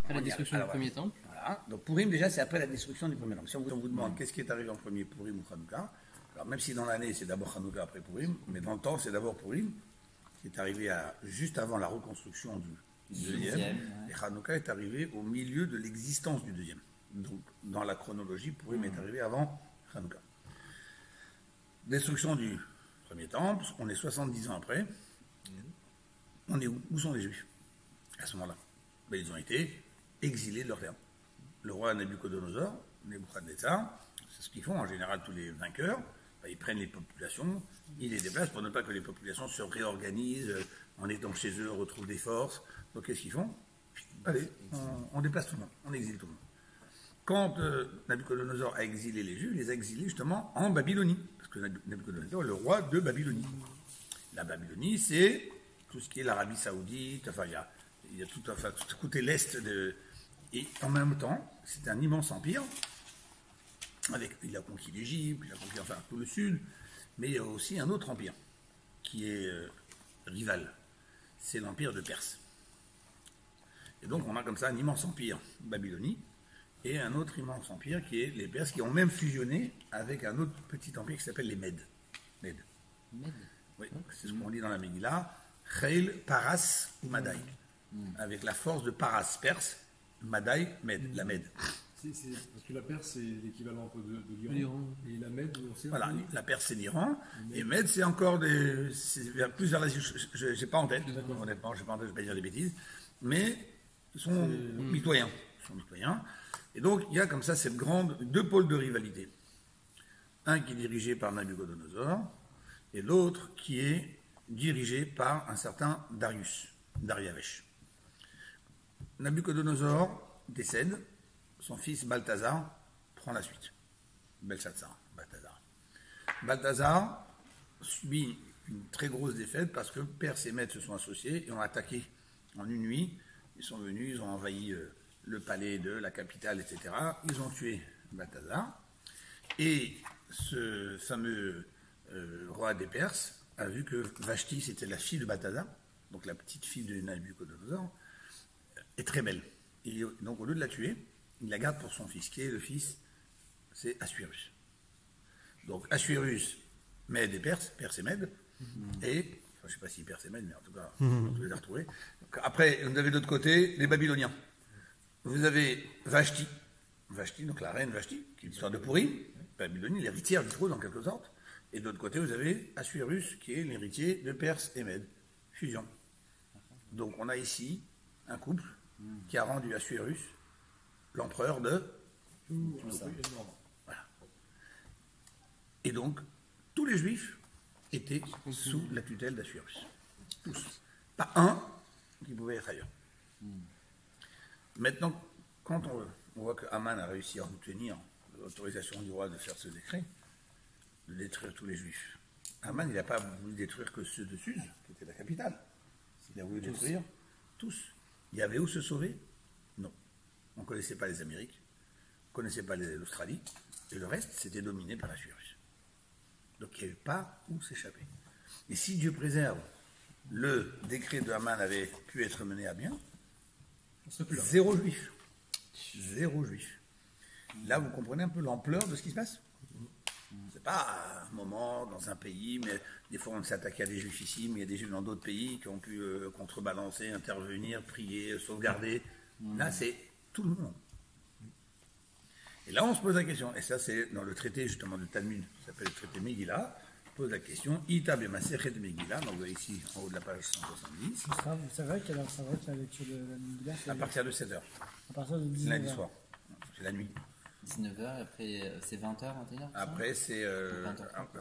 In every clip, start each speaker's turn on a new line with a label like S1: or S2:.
S1: Après la destruction du premier temple.
S2: Voilà. Donc Purim, déjà, c'est après la destruction du premier temple. Si on vous demande qu'est-ce qui est arrivé en premier, Purim ou Hanouka, alors même si dans l'année, c'est d'abord Hanouka après Purim, mais dans le temps, c'est d'abord Purim, qui est arrivé juste avant la reconstruction du deuxième. Et Hanouka est arrivé au milieu de l'existence du deuxième. Donc, dans la chronologie, Purim est arrivé avant Hanouka. Destruction du premier temple, on est 70 ans après. On est où? Où sont les Juifs à ce moment-là? Ben, ils ont été exilés de leur terre. Le roi Nabucodonosor, Nebuchadnezzar, c'est ce qu'ils font en général tous les vainqueurs. Ben, ils prennent les populations, ils les déplacent pour ne pas que les populations se réorganisent, en étant chez eux, retrouvent des forces. Donc qu'est-ce qu'ils font? Allez, on déplace tout le monde, on exile tout le monde. Quand Nabucodonosor a exilé les Juifs, il les a exilés justement en Babylonie, parce que Nabucodonosor est le roi de Babylonie. La Babylonie, c'est tout ce qui est l'Arabie Saoudite, enfin il y a tout côté l'est et en même temps, c'est un immense empire. Il a conquis l'Égypte, il a conquis enfin tout le sud, mais il y a aussi un autre empire qui est rival, c'est l'empire de Perse. Et donc on a comme ça un immense empire Babylonie et un autre immense empire qui est les Perses, qui ont même fusionné avec un autre petit empire qui s'appelle les Mèdes. Mèdes. Oui, c'est ce qu'on dit dans la Megillah. Khail, Paras ou Madaï. Avec la force de Paras, Perse, Madaï, Mède, la Mède.
S3: Parce que la Perse, c'est l'équivalent un peu de l'Iran. Et la Mède, c'est
S2: voilà, la Perse, c'est l'Iran. Et Mède, c'est encore plus vers l'Asie. Je n'ai pas en tête, honnêtement, je ne vais pas dire des bêtises. Mais ils sont mitoyens. Et donc, il y a comme ça deux pôles de rivalité. Un qui est dirigé par Nabucodonosor, et l'autre qui est dirigé par un certain Dariavesh. Nabucodonosor décède, son fils Balthazar prend la suite. Balthazar. Balthazar subit une très grosse défaite parce que Perse et Mèdes se sont associés et ont attaqué en une nuit. Ils sont venus, ils ont envahi le palais de la capitale, etc. Ils ont tué Balthazar. Et ce fameux roi des Perses a vu que Vashti, c'était la fille de Balthazar, donc la petite fille de Nabucodonosor, est très belle. Et donc au lieu de la tuer, il la garde pour son fils, qui est le fils, c'est Assuérus. Donc Assuérus, Mèdes et Perse et Mèdes, et, enfin, je ne sais pas si Perse et Mèdes, mais en tout cas, on les a retrouvés. Donc, après, vous avez de l'autre côté les Babyloniens. Vous avez Vashti, donc la reine Vashti, qui est l'histoire de Purim, Babylonie, l'héritière du trône en quelque sorte. Et de l'autre côté, vous avez Assuérus, qui est l'héritier de Perse et Mèdes. Fusion. Donc on a ici un couple qui a rendu Assuérus l'empereur de tout ça. Voilà. Et donc, tous les Juifs étaient sous la tutelle d'Assuérus. Tous. Pas un qui pouvait être ailleurs. Maintenant, quand on voit que Haman a réussi à obtenir l'autorisation du roi de faire ce décret, de détruire tous les Juifs. Haman, il n'a pas voulu détruire que ceux de Suse, qui était la capitale. Il a voulu détruire tous. Il y avait où se sauver? Non. On ne connaissait pas les Amériques, on ne connaissait pas l'Australie, et le reste, c'était dominé par Assuérus. Donc il n'y avait pas où s'échapper. Et si Dieu préserve, le décret de Haman avait pu être mené à bien, zéro juif. Zéro juif. Là, vous comprenez un peu l'ampleur de ce qui se passe? C'est pas un moment dans un pays, mais des fois on s'est attaqué à des juifs ici, mais il y a des juifs dans d'autres pays qui ont pu contrebalancer, intervenir, prier, sauvegarder. Là, c'est tout le monde. Et là, on se pose la question, et ça c'est dans le traité justement du Talmud, qui s'appelle le traité Megillah, on pose la question, Ita b'Masechet Megillah, donc vous voyez ici en haut de la page 170.
S4: C'est vrai qu'il y a la lecture de la Megillah.
S2: À partir de 7h.
S4: À partir de 19h.
S2: Lundi soir. C'est la nuit.
S1: 19h, après c'est 20h, 21h.
S2: Après,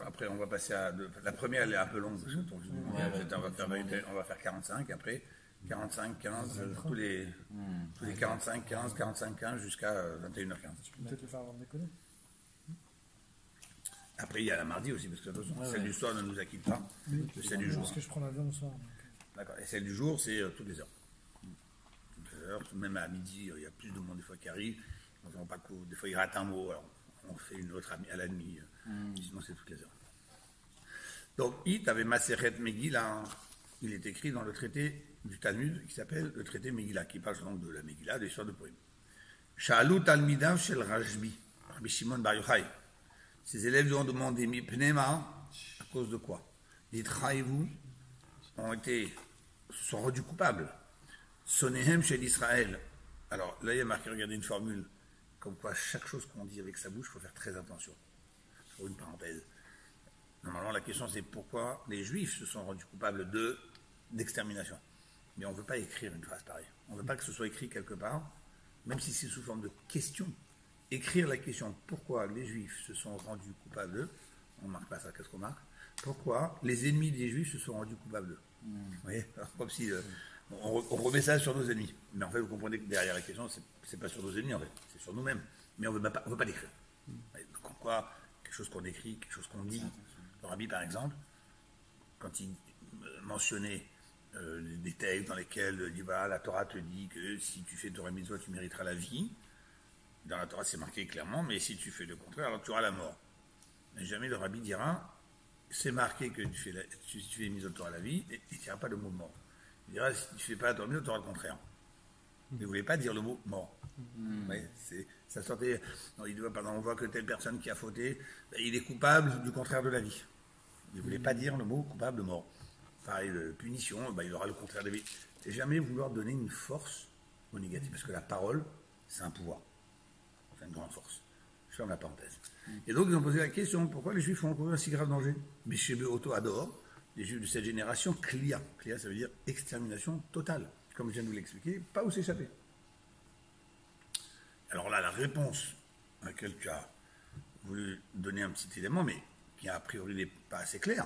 S2: après, on va passer à. La première, elle est un peu longue. Parce que on va faire 45, après 45, 15, tous les 45, 15, 45, 15 jusqu'à 21h15.
S4: Tu peux peut-être le faire avant de déconner.
S2: Après, il y a la mardi aussi, parce que de toute façon, celle du soir ne nous acquitte pas.
S4: Oui,
S2: celle du jour.
S4: Parce que je prends l'avion le soir.
S2: D'accord. Et celle du jour, c'est toutes les heures. Toutes les heures, même à midi, il y a plus de monde des fois qui arrive. On pas des fois, il rate un mot, alors on fait une autre à la nuit. Sinon, c'est toutes les heures. Donc, It avait Masechet Megillah, il est écrit dans le traité du Talmud qui s'appelle le traité Megillah, qui parle donc de la Megillah, de l'histoire de Purim. Sha'alu talmidav shel Rajbi, Rabbi Shimon Bar Yochai. Ses élèves lui ont demandé, mi pnema, à cause de quoi? Les traïvou se sont rendus coupables. Sonehem chez l'Israël. Alors là, il y a marqué, regardez une formule, comme quoi chaque chose qu'on dit avec sa bouche, il faut faire très attention. Pour une parenthèse. Normalement, la question c'est pourquoi les Juifs se sont rendus coupables d'extermination. Mais on ne veut pas écrire une phrase pareille. On ne veut pas que ce soit écrit quelque part, même si c'est sous forme de question. Écrire la question pourquoi les Juifs se sont rendus coupables d'eux, on ne marque pas ça, qu'est-ce qu'on marque? Pourquoi les ennemis des Juifs se sont rendus coupables d'eux. Vous voyez? Alors, comme si on remet ça sur nos ennemis. Mais en fait, vous comprenez que derrière la question, c'est pas sur nos ennemis, en fait, c'est sur nous-mêmes. Mais on ne veut pas l'écrire. Donc, en quoi, quelque chose qu'on écrit, quelque chose qu'on dit. Le Rabbi, par exemple, quand il mentionnait des textes dans lesquels il dit voilà, la Torah te dit que si tu fais Torah Mitzvot, tu mériteras la vie. Dans la Torah, c'est marqué clairement, mais si tu fais le contraire, alors tu auras la mort. Mais jamais le Rabbi dira c'est marqué que si tu fais Mitzvot, tu auras la vie, et il ne dira pas le mot mort. Il dira si tu ne fais pas la Torah Mitzvot, tu auras le contraire. Il ne voulait pas dire le mot mort. Ouais, ça sortait. Non, on voit que telle personne qui a fauté, il est coupable du contraire de la vie. Il ne voulait pas dire le mot coupable de mort. Pareil, de punition, il aura le contraire de la vie. C'est jamais vouloir donner une force au négatif, parce que la parole, c'est un pouvoir. C'est une grande force. Je ferme la parenthèse. Et donc, ils ont posé la question pourquoi les Juifs ont encouru un si grave danger? Mais chez Beoto Ador, les Juifs de cette génération, Clia. Clia, ça veut dire extermination totale. Comme je viens de vous l'expliquer, pas où s'échapper. Alors là, la réponse à laquelle tu as voulu donner un petit élément, mais qui a priori n'est pas assez clair,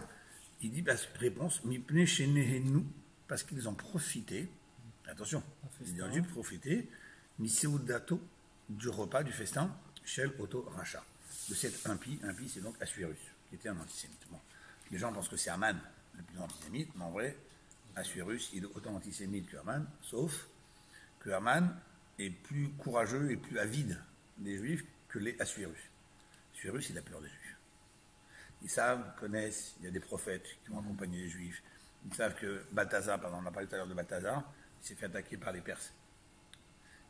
S2: il dit, réponse, mipne chez Nehenu, parce qu'ils ont profité, attention, ils ont dû profiter, miseudato, du repas, du festin, shel auto racha, de cet impie c'est donc Assuérus, qui était un antisémite. Bon. Les gens pensent que c'est Aman, le plus antisémite, mais en vrai, Assuérus, il est autant antisémite que Aman, sauf que Aman est plus courageux et plus avide des Juifs que les Assuérus. Assuérus, il a peur des Juifs. Ils savent, connaissent, il y a des prophètes qui ont accompagné les Juifs. Ils savent que Balthazar, par exemple, on a parlé tout à l'heure de Balthazar, il s'est fait attaquer par les Perses.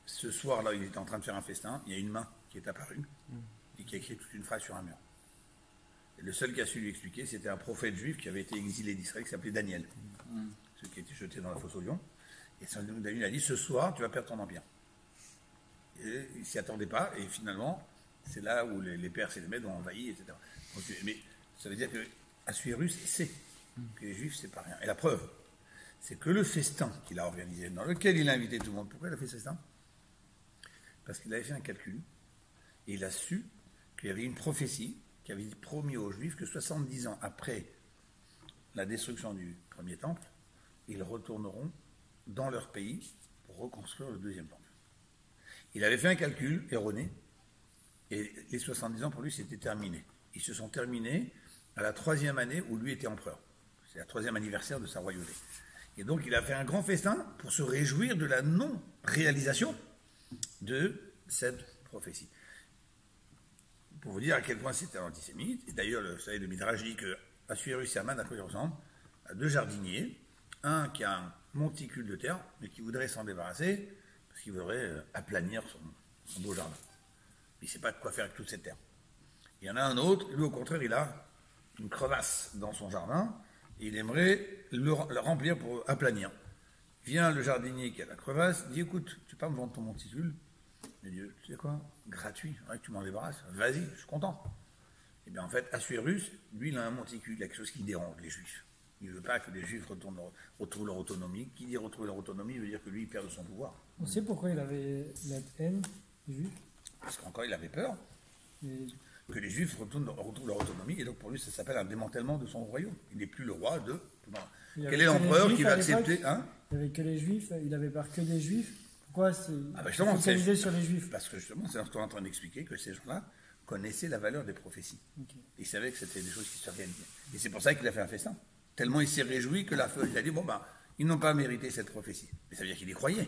S2: Ce soir-là, il était en train de faire un festin, il y a une main qui est apparue et qui a écrit toute une phrase sur un mur. Et le seul qui a su lui expliquer, c'était un prophète juif qui avait été exilé d'Israël, qui s'appelait Daniel, celui qui a été jeté dans la fosse au lion. Et Daniel a dit, ce soir, tu vas perdre ton empire. Et il ne s'y attendait pas, et finalement, c'est là où les Perses et les Mèdes ont envahi, etc. Donc, mais ça veut dire que Assuérus sait que les Juifs, c'est pas rien. Et la preuve, c'est que le festin qu'il a organisé, dans lequel il a invité tout le monde, pourquoi il a fait ce festin? Parce qu'il avait fait un calcul, et il a su qu'il y avait une prophétie qui avait promis aux Juifs que 70 ans après la destruction du premier temple, ils retourneront dans leur pays pour reconstruire le deuxième temple. Il avait fait un calcul erroné, et les 70 ans pour lui, c'était terminé. Ils se sont terminés à la 3e année où lui était empereur. C'est la 3e anniversaire de sa royauté. Et donc, il a fait un grand festin pour se réjouir de la non-réalisation de cette prophétie. Pour vous dire à quel point c'était un antisémite, et d'ailleurs, vous savez, le Midrash dit que Assuérus et Aman, à quoi il ressemble? À deux jardiniers, un qui a un monticule de terre, mais qui voudrait s'en débarrasser, parce qu'il voudrait aplanir son beau jardin. Il ne sait pas quoi faire avec toute cette terre. Il y en a un autre, lui au contraire, il a une crevasse dans son jardin, et il aimerait le remplir pour aplanir. Vient le jardinier qui a la crevasse, dit écoute, tu peux pas me vendre ton monticule? Il dit tu sais quoi, gratuit, ouais, tu m'en débarrasses, vas-y, je suis content. Et bien en fait, Assuérus, lui, il a un monticule, il y a quelque chose qui dérange les Juifs. Il ne veut pas que les Juifs retrouvent leur autonomie. Qui dit retrouver leur autonomie veut dire que lui, il perd de son pouvoir.
S4: On sait pourquoi il avait la haine des Juifs?
S2: Parce qu'encore, il avait peur.
S4: Et...
S2: que les Juifs retrouvent leur autonomie, et donc pour lui, ça s'appelle un démantèlement de son royaume. Il n'est plus le roi de... Quel est l'empereur qui va accepter hein?
S4: Il n'y avait que les Juifs, il avait peur que des Juifs. Pourquoi c'est
S2: focalisé
S4: sur les Juifs?
S2: Parce que justement, c'est ce qu'on est en train d'expliquer, que ces gens-là connaissaient la valeur des prophéties. Okay. Ils savaient que c'était des choses qui se réalisaient. Et c'est pour ça qu'il a fait un festin. Tellement il s'est réjoui que il a dit, ils n'ont pas mérité cette prophétie. Mais ça veut dire qu'il y croyait.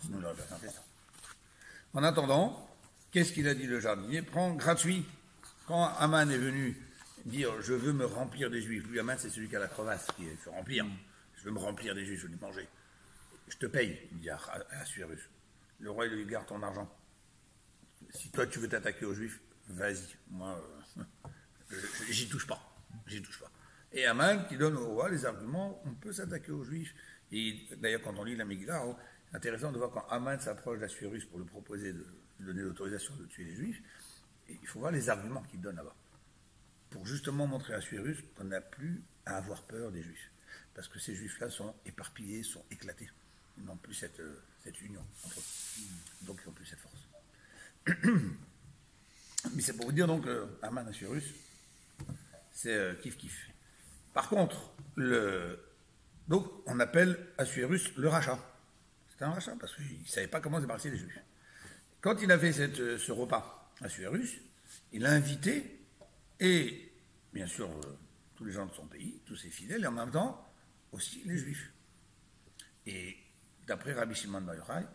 S2: Sinon, il n'aurait pas fait un festin. En attendant, qu'est-ce qu'il a dit le jardinier? Prends gratuit. Quand Aman est venu dire je veux me remplir des Juifs, lui Aman c'est celui qui a la crevasse qui fait remplir. Je veux me remplir des juifs, je veux les manger. Je te paye, il dit à Assuérus. Le roi, il lui garde ton argent. Si toi, tu veux t'attaquer aux juifs, vas-y. Moi, j'y touche pas. J'y touche pas. Et Aman qui donne au roi les arguments, on peut s'attaquer aux juifs. Et d'ailleurs, quand on lit la Megillah, c'est intéressant de voir quand Aman s'approche d'Assuérus pour lui proposer de lui donner l'autorisation de tuer les juifs, et il faut voir les arguments qu'il donne là-bas. Pour justement montrer à Assuérus qu'on n'a plus à avoir peur des juifs. Parce que ces juifs-là sont éparpillés, sont éclatés. Ils n'ont plus cette union entre eux. Donc ils n'ont plus cette force. Mais c'est pour vous dire donc, Aman Assuérus, c'est kiff-kiff. Par contre, donc on appelle Assuérus le rachat. C'est un rachat parce qu'il ne savait pas comment débarrasser les juifs. Quand il a fait ce repas, Assuérus, il a invité, et bien sûr tous les gens de son pays, tous ses fidèles, et en même temps aussi les juifs. Et d'après Rabbi Shimon Bar Yochai,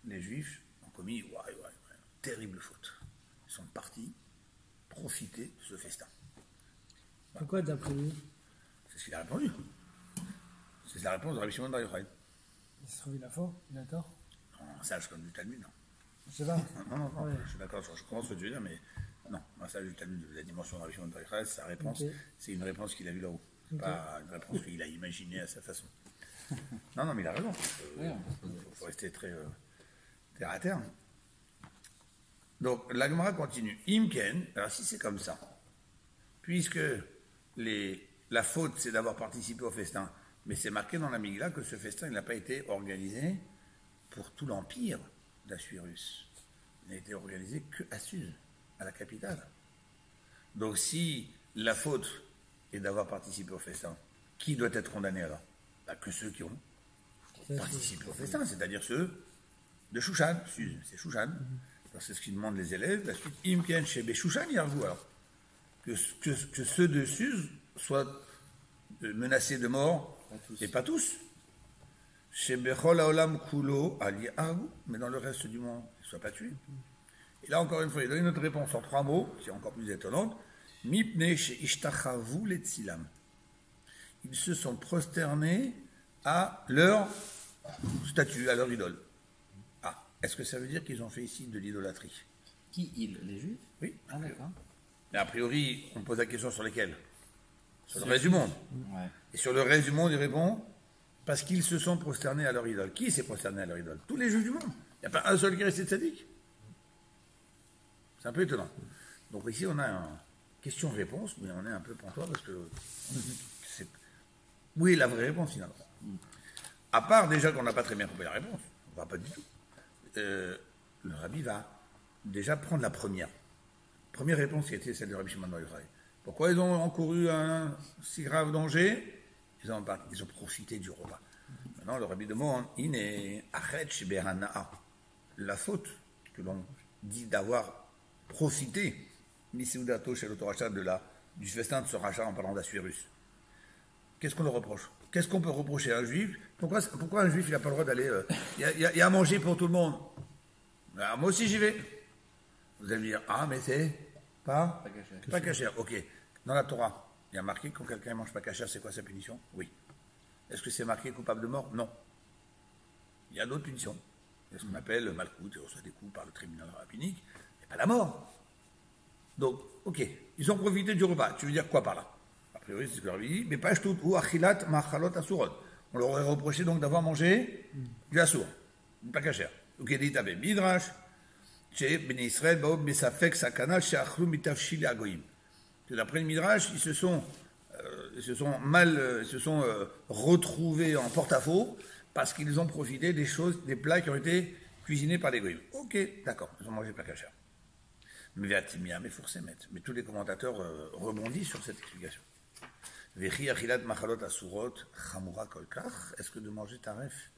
S2: les juifs ont commis une terrible faute. Ils sont partis profiter de ce festin.
S4: Pourquoi d'après lui?
S2: C'est ce qu'il a répondu. C'est la réponse de Rabbi Shimon Bar Yochai.
S4: Il se trouve, il a faux, il a tort.
S2: Non, sage comme du Talmud, non.
S4: Je sais pas.
S2: Non,
S4: Ouais.
S2: je suis d'accord, je comprends ce que tu veux dire, mais non, un sage du Talmud, la dimension de Rabbi Shimon Bar Yochai, sa réponse,
S4: Ok.
S2: c'est une réponse qu'il a vue là-haut. C'est
S4: Ok.
S2: pas une réponse qu'il a imaginée à sa façon. Non, mais il a raison.
S1: Ouais, on peut se poser la
S2: Il faut rester très terre à terre. Donc, la Gemara continue. Imken, alors si c'est comme ça, puisque la faute, c'est d'avoir participé au festin, mais c'est marqué dans la Migla que ce festin, il n'a pas été organisé pour tout l'empire d'Assuérus. Il n'a été organisé qu'à Suse, à la capitale. Donc, si la faute est d'avoir participé au festin, qui doit être condamné alors? Que ceux qui ont participé au festin, c'est-à-dire ceux de Shushan. Suse, c'est Shushan. Alors, c'est ce qu'ils demandent les élèves. La suite, Imken Shebe Shushan Yarvou, alors. Que ceux de Suse soient menacés de mort,
S1: Pas tous.
S2: et pas tous. Shebechol Haolam Kulo Ali Arvou, mais dans le reste du monde, ils ne soient pas tués. Et là, encore une fois, il donne une autre réponse en 3 mots, qui est encore plus étonnante. Mipne Ishtachavu Letzilam. Ils se sont prosternés à leur statue, à leur idole. Ah, est-ce que ça veut dire qu'ils ont fait ici de l'idolâtrie?
S1: Qui ils? Les juifs?
S2: Oui.
S1: Ah, d'accord.
S2: Mais a priori, on pose la question sur lesquels? Sur le reste du monde.
S1: Ouais.
S2: Et sur le reste du monde, il répond parce qu'ils se sont prosternés à leur idole. Qui s'est prosterné à leur idole? Tous les juifs du monde. Il n'y a pas un seul qui est resté tzaddik. C'est un peu étonnant. Donc ici, on a une question-réponse, mais on est un peu pantois parce que c'est... Oui, la vraie réponse finalement. À part déjà qu'on n'a pas très bien compris la réponse, on ne va pas du tout. Le rabbi va déjà prendre la première réponse qui était celle de Rabbi Shimon Bar Yochai. Pourquoi ils ont encouru un si grave danger? Ils ont profité du repas. Maintenant, le rabbi demande Iné achet shebehana'a. La faute que l'on dit d'avoir profité, Miseudato chez l'autorachat du festin de ce rachat en parlant d'Assuérus. Qu'est-ce qu'on le reproche? Qu'est-ce qu'on peut reprocher à un juif? Pourquoi un juif il n'a pas le droit d'aller. Il y a à manger pour tout le monde. Alors, moi aussi j'y vais. Vous allez me dire, ah, mais c'est pas
S1: caché.
S2: pas cachère. Ok. Dans la Torah, il y a marqué quand quelqu'un ne mange pas cachère, c'est quoi sa punition? Oui. Est-ce que c'est marqué coupable de mort? Non. Il y a d'autres punitions. Il y a ce qu'on appelle le malcoute, il reçoit des coups par le tribunal rabbinique, mais pas la mort. Donc, ok. Ils ont profité du repas. Tu veux dire quoi par là? A priori, c'est ce que leur dit, mais pas tout ou achilat machalot asurot. On leur aurait reproché donc d'avoir mangé du assour, pas cachère. Ok, dit avec Midrash. D'après le Midrash, ils se sont retrouvés en porte-à-faux parce qu'ils ont profité des plats qui ont été cuisinés par les goïms. Ok, d'accord, ils ont mangé pas cachère. Mais tous les commentateurs rebondissent sur cette explication. Est-ce que de manger taref,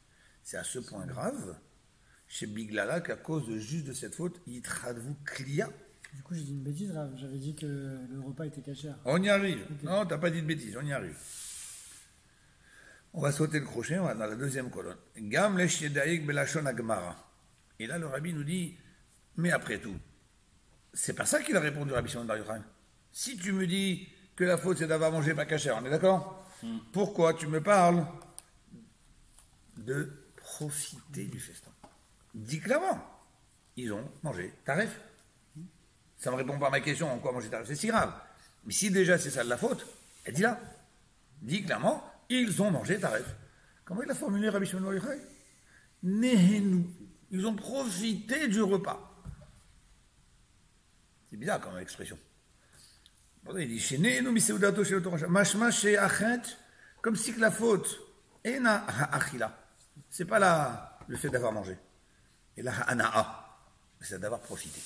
S2: c'est à ce point grave chez Biglala qu'à cause juste de cette faute, Yitradvu Klia?
S4: Du coup, j'ai dit une bêtise, Rav. J'avais dit que le repas était cachère.
S2: On y arrive.
S4: Ok.
S2: Non, t'as pas dit de bêtises, on y arrive. On va sauter le crochet, on va dans la deuxième colonne. Gam lesh yedaik belashon agmara. Et là, le rabbi nous dit, mais après tout, c'est pas ça qu'il a répondu, Rabbi Shimon Bar Yochai. Si tu me dis que la faute c'est d'avoir mangé pas cachère, on est d'accord? Pourquoi tu me parles de profiter du festin. Dit clairement, ils ont mangé taref. Ça ne me répond pas à ma question, en quoi manger taref, c'est si grave. Mais si déjà c'est ça de la faute, elle dit là. Dit clairement, ils ont mangé taref. Comment il a formulé Rabbi Shimon Bar Yochai? Nehenu. Ils ont profité du repas. C'est bizarre comme expression. Il dit chez Nehenu miseudato chez l'autorach. Mashma chez Achet, comme si que la faute, ena ha'achila. C'est pas le fait d'avoir mangé. Et la ha'ana'a, c'est d'avoir profité.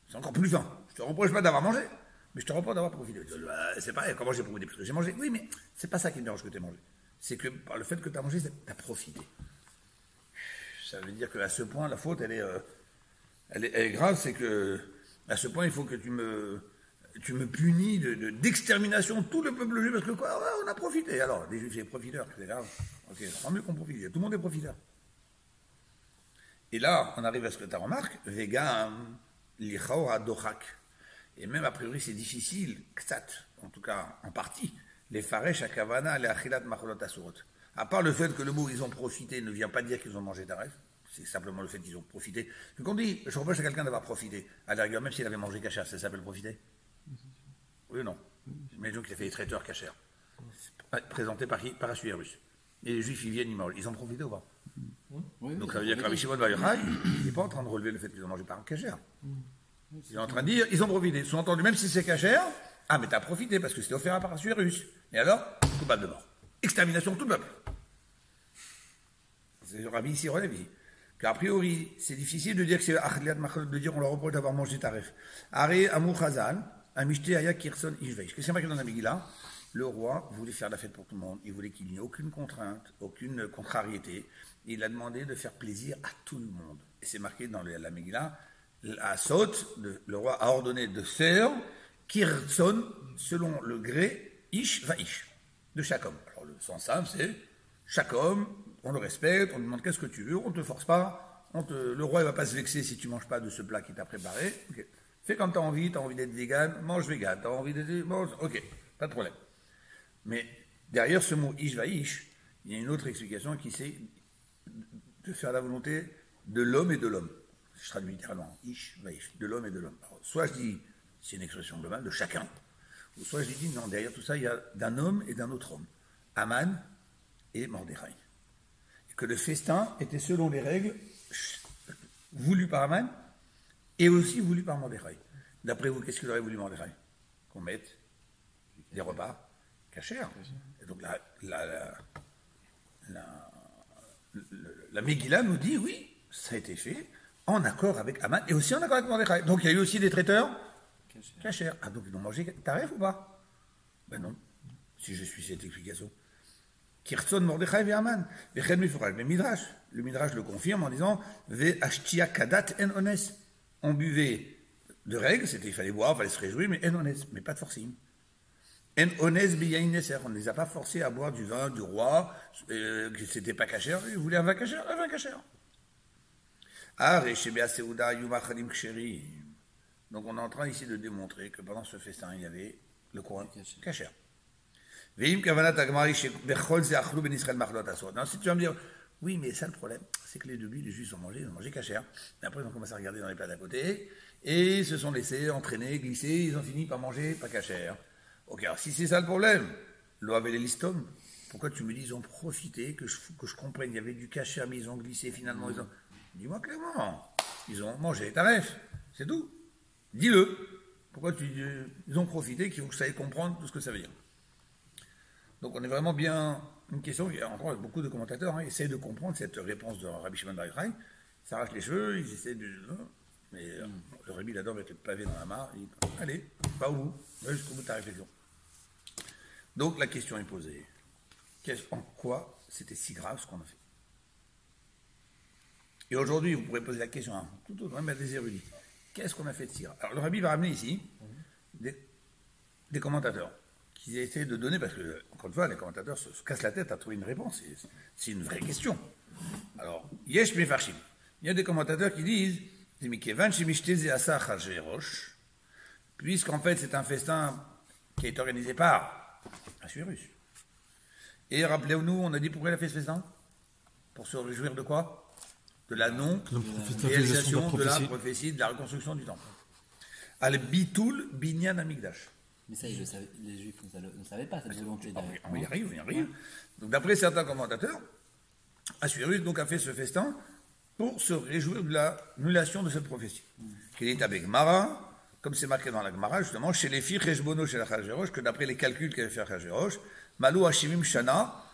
S2: C'est encore plus fin. Je te reproche pas d'avoir mangé, mais je te reproche d'avoir profité. C'est pareil, comment j'ai profité? Parce que j'ai mangé. Oui, mais c'est pas ça qui me dérange que tu aies mangé. C'est que par le fait que tu as mangé, tu as profité. Ça veut dire qu'à ce point, la faute, elle est grave. C'est que à ce point, il faut que tu me punis d'extermination de tout le peuple juif. Parce que quoi? Ouais, on a profité. Alors, les juifs, c'est profiteurs. C'est grave. Ok, tant mieux qu'on profite. Tout le monde est profiteur. Et là, on arrive à ce que tu remarques. Vegam, lichaora dochak. Et même, a priori, c'est difficile, ksat, en tout cas, en partie, les faresh akavana, les achilat macholot asurot. À part le fait que le mot ils ont profité ne vient pas dire qu'ils ont mangé taref, c'est simplement le fait qu'ils ont profité. Donc on dit, je reproche à quelqu'un d'avoir profité, à la rigueur, même s'il avait mangé cachère, ça s'appelle profiter? Oui ou non? Imaginons qu'il a fait des traiteurs cachère, présentés par qui? Par Assuérus. Et les juifs, ils viennent, ils mangent. Ils ont profité ou pas? Donc ça veut dire que Rabbi Shimon Bar Yochai, il n'est pas en train de relever le fait qu'ils ont mangé par cachère. Il est en train de dire, ils ont profité. Sous-entendu, même si c'est cachère, ah, mais t'as profité parce que c'était offert par Assuérus. Et alors, coupable de mort. Extermination de tout le peuple. C'est le Rabbi ici relève ici. Qu'a priori, c'est difficile de dire que c'est Achliat Macholot, de dire on leur reproche d'avoir mangé taref. Are Amou Chazal, Amishte Aya Kirson Ishveish. Qu'est-ce qu'il y a marqué dans la Megillah? Le roi voulait faire la fête pour tout le monde. Il voulait qu'il n'y ait aucune contrainte, aucune contrariété. Il a demandé de faire plaisir à tout le monde. Et c'est marqué dans la Megillah, à Sot, le roi a ordonné de faire Kirson, selon le gré, Ish va Ish, de chaque homme. Alors le sens simple, c'est chaque homme, on le respecte, on lui demande qu'est-ce que tu veux, on ne te force pas, le roi ne va pas se vexer si tu ne manges pas de ce plat qu'il t'a préparé. Okay. Fais comme tu as envie d'être vegan, mange vegan, tu as envie d'être... mange, ok, pas de problème. Mais derrière ce mot Ish va Ish, il y a une autre explication qui c'est de faire la volonté de l'homme et de l'homme. Je traduis littéralement, Ish va Ish, de l'homme et de l'homme. Alors, soit je dis, c'est une expression globale de chacun, ou soit je dis, non, derrière tout ça, il y a d'un homme et d'un autre homme. Aman et Mordechai. Et que le festin était selon les règles voulues par Aman et aussi voulues par Mordechai. D'après vous, qu'est-ce qu'il aurait voulu Mordechai? Qu'on mette des repas cachers. Et donc la Megillah nous dit, oui, ça a été fait en accord avec Aman et aussi en accord avec Mordechai. Donc il y a eu aussi des traiteurs cachers. Ah, donc ils ont mangé taref ou pas? Ben non, si je suis cette explication. Kirson Mordechai ve Aman. Mais Midrash, le Midrash le confirme en disant Ve ashtia kadat en ones. On buvait de règles, c'était il fallait boire, il fallait se réjouir, mais en ones, mais pas de forcing. En ones biyain neser. On ne les a pas forcés à boire du vin du roi, que c'était pas cachère, ils voulaient un vin cachère, un vin cachère. Donc on est en train ici de démontrer que pendant ce festin, il y avait le courant cachère. Non, si tu vas me dire, oui, mais ça le problème, c'est que les début, les Juifs ont mangé cachère. Et après, ils ont commencé à regarder dans les plats d'à côté, et ils se sont laissés entraîner, glisser, ils ont fini par manger pas cachère. Ok, alors si c'est ça le problème, l'oav et l'istom, pourquoi tu me dis ils ont profité, que je comprenne, il y avait du cachère, mais ils ont glissé finalement, ils ont... Dis-moi clairement, ils ont mangé taref, c'est tout. Dis-le. Pourquoi ils ont profité, qu'il faut que ça aille comprendre tout ce que ça veut dire. Donc on est vraiment bien... Une question, il y a encore beaucoup de commentateurs essayent de comprendre cette réponse de Rabbi Shimon Bar Yochai. Ils s'arrachent les cheveux, ils essaient de... Mais le Rabbi, il adore mettre le pavé dans la mare. Il dit, allez, va au bout, va jusqu'au bout de ta réflexion. Donc la question est posée. En quoi c'était si grave ce qu'on a fait? Et aujourd'hui, vous pourrez poser la question, tout autre, même à des érudits. Qu'est-ce qu'on a fait de si grave? Alors le Rabbi va ramener ici des commentateurs qui essaient de donner, parce que, encore une fois, les commentateurs se cassent la tête à trouver une réponse. C'est une vraie question. Alors, Yesh Mefarshim. Il y a des commentateurs qui disent, puisqu'en fait c'est un festin qui est organisé par Assuérus. Et rappelez-vous, on a dit pourquoi il a fait ce festin? Pour se réjouir de quoi? De la
S5: réalisation
S2: non-réalisation de la prophétie, de la reconstruction du temple. Al-Bitul Binyan Amigdash.
S1: Mais ça, les Juifs ne savaient pas cette volonté derrière.
S2: On y arrive. Donc, d'après certains commentateurs, Assuérus donc a fait ce festin pour se réjouir de l'annulation de cette prophétie. Qu'il est avec Mara, comme c'est marqué dans la Gemara, justement, chez les filles Rejbono chez la Achashverosh, que d'après les calculs qu'avait fait Achashverosh, Malou Hashimim Shana,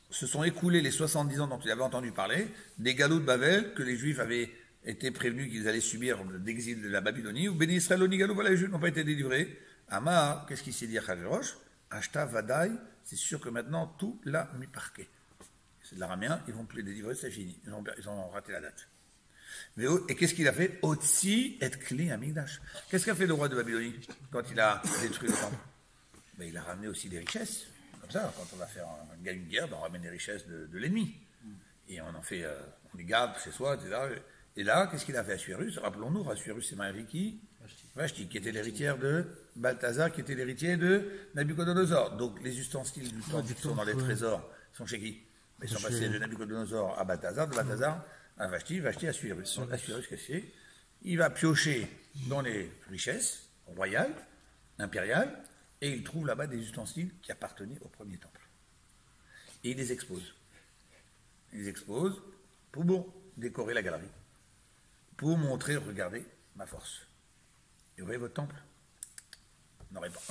S2: se sont écoulés les 70 ans dont il avait entendu parler, des galoutes de Babel, que les Juifs avaient été prévenus qu'ils allaient subir d'exil de la Babylonie, ou Béni Israël, Oni Galou, voilà, les Juifs n'ont pas été délivrés. Amar, qu'est-ce qu'il s'est dit à Achashverosh? Ashta Vadaï, c'est sûr que maintenant tout l'a mis parquet. C'est de l'araméen, ils vont plus les délivrer, c'est fini. Ils ont raté la date. Et qu'est-ce qu'il a fait? Otsi et Kli Amigdash. Qu'est-ce qu'a fait le roi de Babylonie quand il a détruit le temple? Ben, il a ramené aussi des richesses. Comme ça, quand on va faire une guerre, ben, on ramène les richesses de l'ennemi. Et on en fait, on les garde chez soi, etc. Et là, qu'est-ce qu'il a fait à Assuérus? Rappelons-nous, Assuérus, c'est Marie qui qui était l'héritière de Balthazar, qui était l'héritier de Nabucodonosor. Donc les ustensiles du temple qui sont dans les trésors sont chez qui? Ils sont passés de Nabucodonosor à Balthazar, de Balthazar à Vashti, Vashti à Assuérus. Assuérus, qu'est-ce qu'il fait? Il va piocher dans les richesses royales, impériales, et il trouve là-bas des ustensiles qui appartenaient au premier temple. Et il les expose. Il les expose pour décorer la galerie, pour montrer, regardez, ma force. Et vous voyez votre temple? Vous n'aurez pas.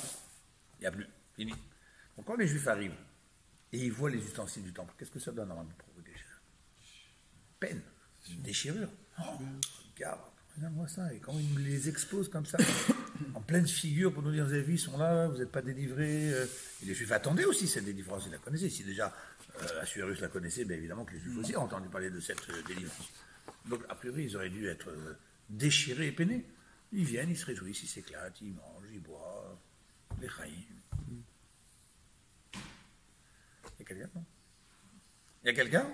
S2: Il n'y a plus. Fini. Donc quand les Juifs arrivent et ils voient les ustensiles du temple, qu'est-ce que ça donne normalement pour protéger? Peine, une déchirure. Oh, regarde-moi ça. Et quand ils nous les exposent comme ça, en pleine figure, pour nous dire, vous avez vu, ils sont là, vous n'êtes pas délivrés. Et les Juifs attendaient aussi cette délivrance, ils la connaissaient. Si déjà Assuérus la connaissait, bien évidemment que les Juifs aussi ont entendu parler de cette délivrance. Donc, a priori, ils auraient dû être déchirés et peinés. Ils viennent, ils se réjouissent, ils s'éclatent, ils mangent, ils boivent, les chaïm. Il y a quelqu'un, non? Il y a quelqu'un?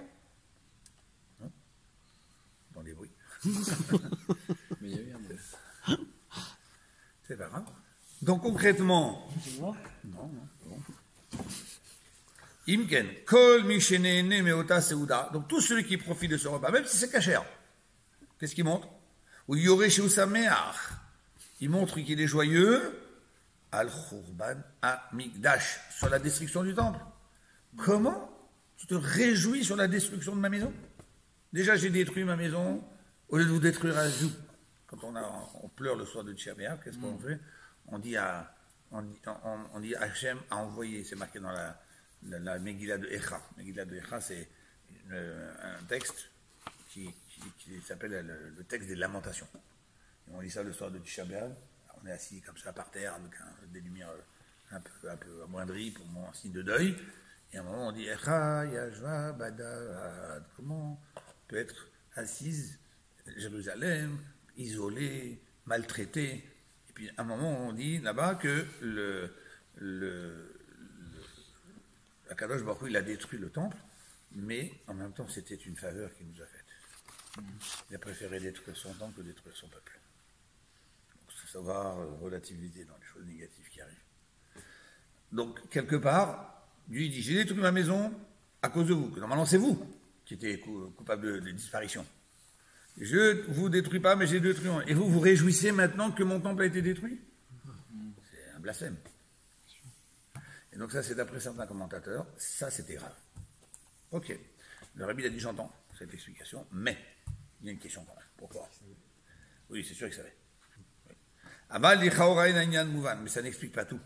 S2: Non? Dans des bruits.
S1: Mais il y a eu un bruit.
S2: C'est pas grave. Donc concrètement, non. Imken, kol mishenene meota seuda. Donc tout celui qui profite de ce repas, même si c'est cachère, qu'est-ce qu'il montre? Ou yoreshu sameach. Il montre qu'il est joyeux. Al khurban amigdash, sur la destruction du temple. Comment? Tu te réjouis sur la destruction de ma maison? Déjà j'ai détruit ma maison au lieu de vous détruire à vous. Quand on pleure le soir de Tisha B'Av, qu'est-ce qu'on fait? On dit Hachem a envoyé, c'est marqué dans la Megillah de Echa. Megillah de Echa, c'est un texte qui s'appelle le texte des lamentations. Et on lit ça le soir de Tisha B'Av. On est assis comme ça par terre avec des lumières un peu amoindries pour un signe de deuil. Et à un moment on dit Echa, Yashva, Bada. Comment peut être assise Jérusalem, isolée, maltraitée? Et puis à un moment on dit là-bas que Akadosh Baruch Hu, il a détruit le temple, mais en même temps c'était une faveur qu'il nous a faite. Il a préféré détruire son temple que détruire son peuple. Donc il faut savoir relativiser dans les choses négatives qui arrivent. Donc quelque part, lui dit, j'ai détruit ma maison à cause de vous, que normalement c'est vous qui étiez coupable de disparition. Je ne vous détruis pas, mais j'ai détruit. Et vous vous réjouissez maintenant que mon temple a été détruit? C'est un blasphème. Et donc ça, c'est d'après certains commentateurs, ça c'était grave. Ok. Le rabbi a dit, j'entends cette explication, mais il y a une question quand même. Pourquoi? Oui, c'est sûr qu'il savait. Amal mais ça n'explique pas tout.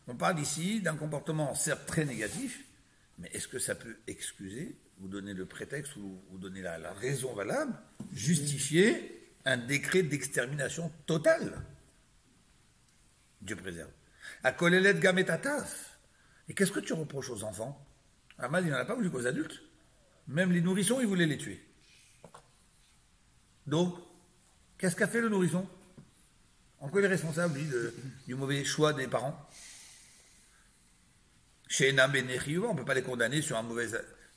S2: On parle ici d'un comportement certes très négatif, mais est-ce que ça peut excuser, vous donner le prétexte ou vous donner la raison valable, justifier un décret d'extermination totale? Dieu préserve. À Kolelet Gametataf. Et qu'est-ce que tu reproches aux enfants? Ahmad, il n'en a pas voulu qu'aux adultes. Même les nourrissons, il voulait les tuer. Donc, qu'est-ce qu'a fait le nourrisson? En quoi il est responsable, lui, du mauvais choix des parents? Chez Enam et Nechiouva, on ne peut pas les condamner sur un mauvais...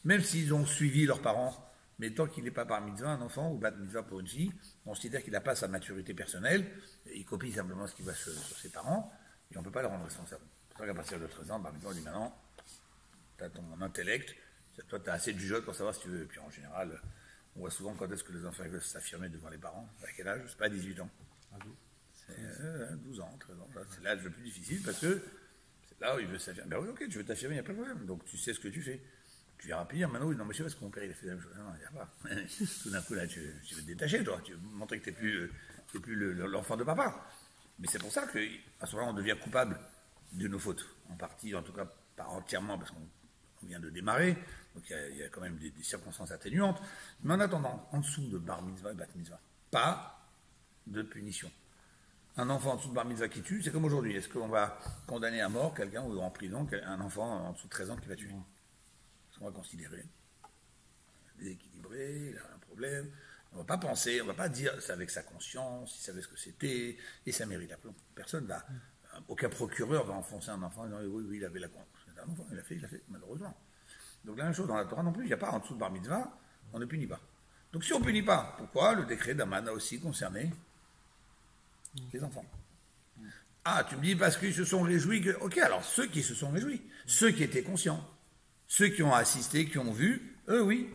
S2: Même s'ils ont suivi leurs parents, mais tant qu'il n'est pas par mitzvah, un enfant, ou bat mitzvah pour une fille, on considère qu'il n'a pas sa maturité personnelle, il copie simplement ce qui va sur ses parents, et on ne peut pas le rendre responsable. C'est pour ça qu'à partir de 13 ans, par mitzvah, on dit maintenant, as ton intellect, toi, tu as assez de jugeote pour savoir si tu veux. Et puis en général, on voit souvent quand est-ce que les enfants veulent s'affirmer devant les parents. À quel âge? C'est pas à 18 ans. C'est 12 ans, 13 ans. C'est l'âge le plus difficile parce que c'est là où il veut s'affirmer. Ben oui, ok, tu veux t'affirmer, il n'y a pas de problème. Donc tu sais ce que tu fais. Tu verras pire, maintenant, oui, non, monsieur, parce que mon père, il a fait la même chose. Non, il n'y a pas. Tout d'un coup, là, tu veux te détacher, toi. Tu veux montrer que tu n'es plus l'enfant de papa. Mais c'est pour ça qu'à ce moment-là, on devient coupable de nos fautes. En partie, en tout cas, pas entièrement, parce qu'on vient de démarrer. Donc il y a quand même des circonstances atténuantes. Mais en attendant, en dessous de bar mitzvah et bat mitzvah, pas de punition. Un enfant en dessous de bar mitzvah qui tue, c'est comme aujourd'hui. Est-ce qu'on va condamner à mort quelqu'un ou en prison un enfant en dessous de 13 ans qui va tuer? Est-ce qu'on va considérer déséquilibré, il a un problème? On ne va pas penser, on ne va pas dire c'est avec sa conscience, il savait ce que c'était, et ça mérite. Personne va, aucun procureur va enfoncer un enfant en disant oui, il avait la conscience. C'est un enfant, il a fait, malheureusement. Donc la même chose dans la Torah non plus, il n'y a pas en dessous de bar mitzvah, on ne punit pas. Donc si on ne punit pas, pourquoi le décret d'Aman a aussi concerné les enfants? Ah, tu me dis parce qu'ils se sont réjouis que... Ok, alors ceux qui se sont réjouis, ceux qui étaient conscients, ceux qui ont assisté, qui ont vu, eux oui.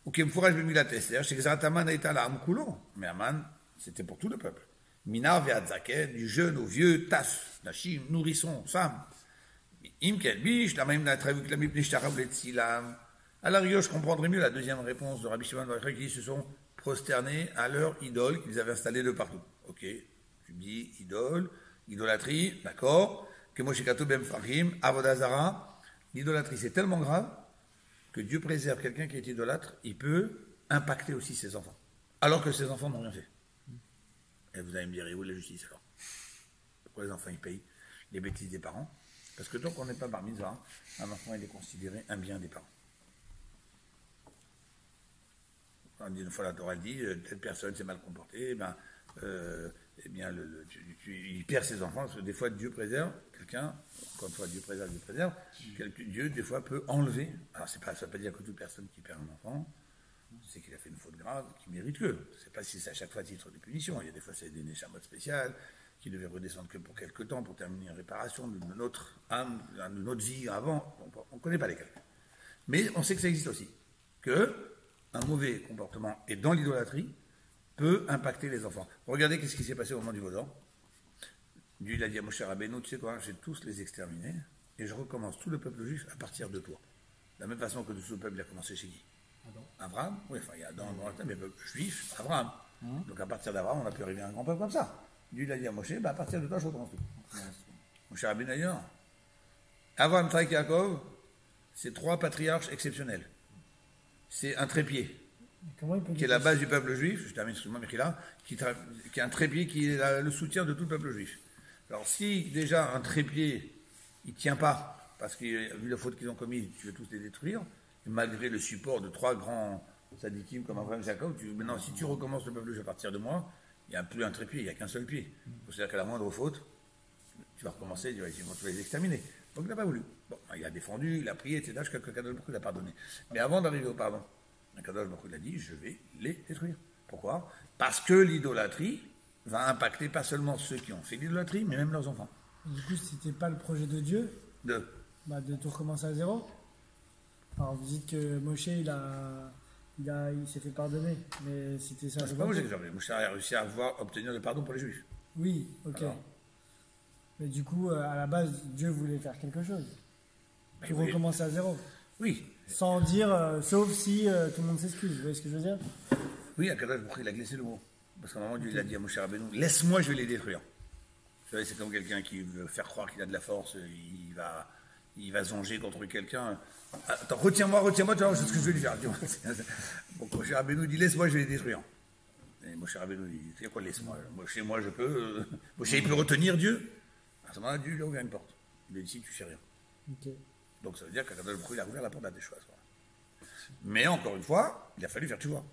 S2: Ok, Mfouraj Bemilates, c'est-à-dire chez Xarataman Aïta la Amkulo, mais Aman, c'était pour tout le peuple. Minar Veadzaken, du jeune au vieux, Taf, Nashim, nourrisson, femme. Imkel Bish, la même Natravuk, la Mipnishtara Bletzilam. À la rigueur, je comprendrais mieux la deuxième réponse de Rabbi Shimon Bar Yochai qui se sont prosternés à leur idole qu'ils avaient installée de partout. Ok, tu me dis idole, idolâtrie, d'accord. Kemoshikato Ben Farim, Avodazara. L'idolâtrie, c'est tellement grave que Dieu préserve quelqu'un qui est idolâtre, il peut impacter aussi ses enfants, alors que ses enfants n'ont rien fait. Et vous allez me dire, et où est la justice alors? Pourquoi les enfants ils payent les bêtises des parents? Parce que tant qu'on n'est pas bar mitzvah, un enfant il est considéré un bien des parents. Une fois la Torah dit, telle personne s'est mal comportée, eh bien, il perd ses enfants, parce que des fois Dieu préserve quelqu'un, encore une fois Dieu préserve, Dieu des fois peut enlever, alors ça ne veut pas dire que toute personne qui perd un enfant, c'est qu'il a fait une faute grave, qui mérite que, c'est pas si c'est à chaque fois titre de punition, il y a des fois c'est des neshamot spéciales, qui devaient redescendre que pour quelque temps, pour terminer une réparation de notre âme, de notre vie avant, on ne connaît pas les cas. Mais on sait que ça existe aussi, que un mauvais comportement, et dans l'idolâtrie, peut impacter les enfants. Regardez ce qui s'est passé au moment du Vaudor. Dieu il a dit à Moshe Rabbeinu, tu sais quoi, je vais tous les exterminer, et je recommence tout le peuple juif à partir de toi. De la même façon que tout le peuple il a commencé chez qui? Abraham. Oui, enfin, il y a dans le temps, mais le peuple juif, Abraham. Donc à partir d'Abraham, on a pu arriver à un grand peuple comme ça. Dieu il a dit à Moshe, à partir de toi, je recommence tout. Moshe Rabbeinu d'ailleurs. Abraham, Yitzhak, Yaakov, c'est 3 patriarches exceptionnels. C'est un trépied. Qui est la base du peuple juif, je termine sur moi, qui est un trépied qui est le soutien de tout le peuple juif. Alors si déjà un trépied, il ne tient pas, parce que vu la faute qu'ils ont commise, tu veux tous les détruire, et malgré le support de 3 grands sadikim comme Abraham et Jacob, maintenant si tu recommences le peuple juif à partir de moi, il n'y a plus un trépied, il n'y a qu'un seul pied. C'est-à-dire qu'à la moindre faute, tu vas recommencer, tu vas les exterminer. Donc il n'a pas voulu. Bon, il a défendu, il a prié, etc. Jusqu'à ce que Kadosh Baruch Hu l'a pardonné. Mais avant d'arriver au pardon, Kadosh Baruch Hu l'a dit, je vais les détruire. Pourquoi? Parce que l'idolâtrie va impacter pas seulement ceux qui ont fait l'idolâtrie, mais même leurs enfants.
S4: Du coup, c'était pas le projet de Dieu de tout recommencer à zéro. Alors vous dites que Moshe il s'est fait pardonner, mais c'était ça.
S2: C'est pas Moshe que Moshe a réussi à obtenir le pardon pour les Juifs.
S4: Oui, ok. Alors, mais du coup, à la base, Dieu voulait faire quelque chose. Pour recommencer à zéro.
S2: Oui.
S4: Sans dire, sauf si tout le monde s'excuse. Vous voyez ce que je veux dire?
S2: Oui, à Kadosh Baruch Hu, il a glissé le mot. Parce qu'à un moment, Dieu il a dit à Moshe Rabbeinu, laisse-moi, je vais les détruire. Vous savez, c'est comme quelqu'un qui veut faire croire qu'il a de la force, il va zonger contre quelqu'un. Attends, retiens-moi, tu vois, c'est ce que je vais lui faire. Donc Moshe Rabbeinu dit, laisse-moi, je vais les détruire. Et Moshe Rabbeinu dit, tu sais quoi, laisse-moi. Chez moi, je peux. Moshe, il peut retenir Dieu. À ce moment-là, Dieu lui a ouvert une porte. Il lui a dit, si, tu sais rien.
S4: Okay.
S2: Donc ça veut dire qu'Akadosh Baruch Hu, il a ouvert la porte à des choses. Mais encore une fois, il a fallu faire tu vois.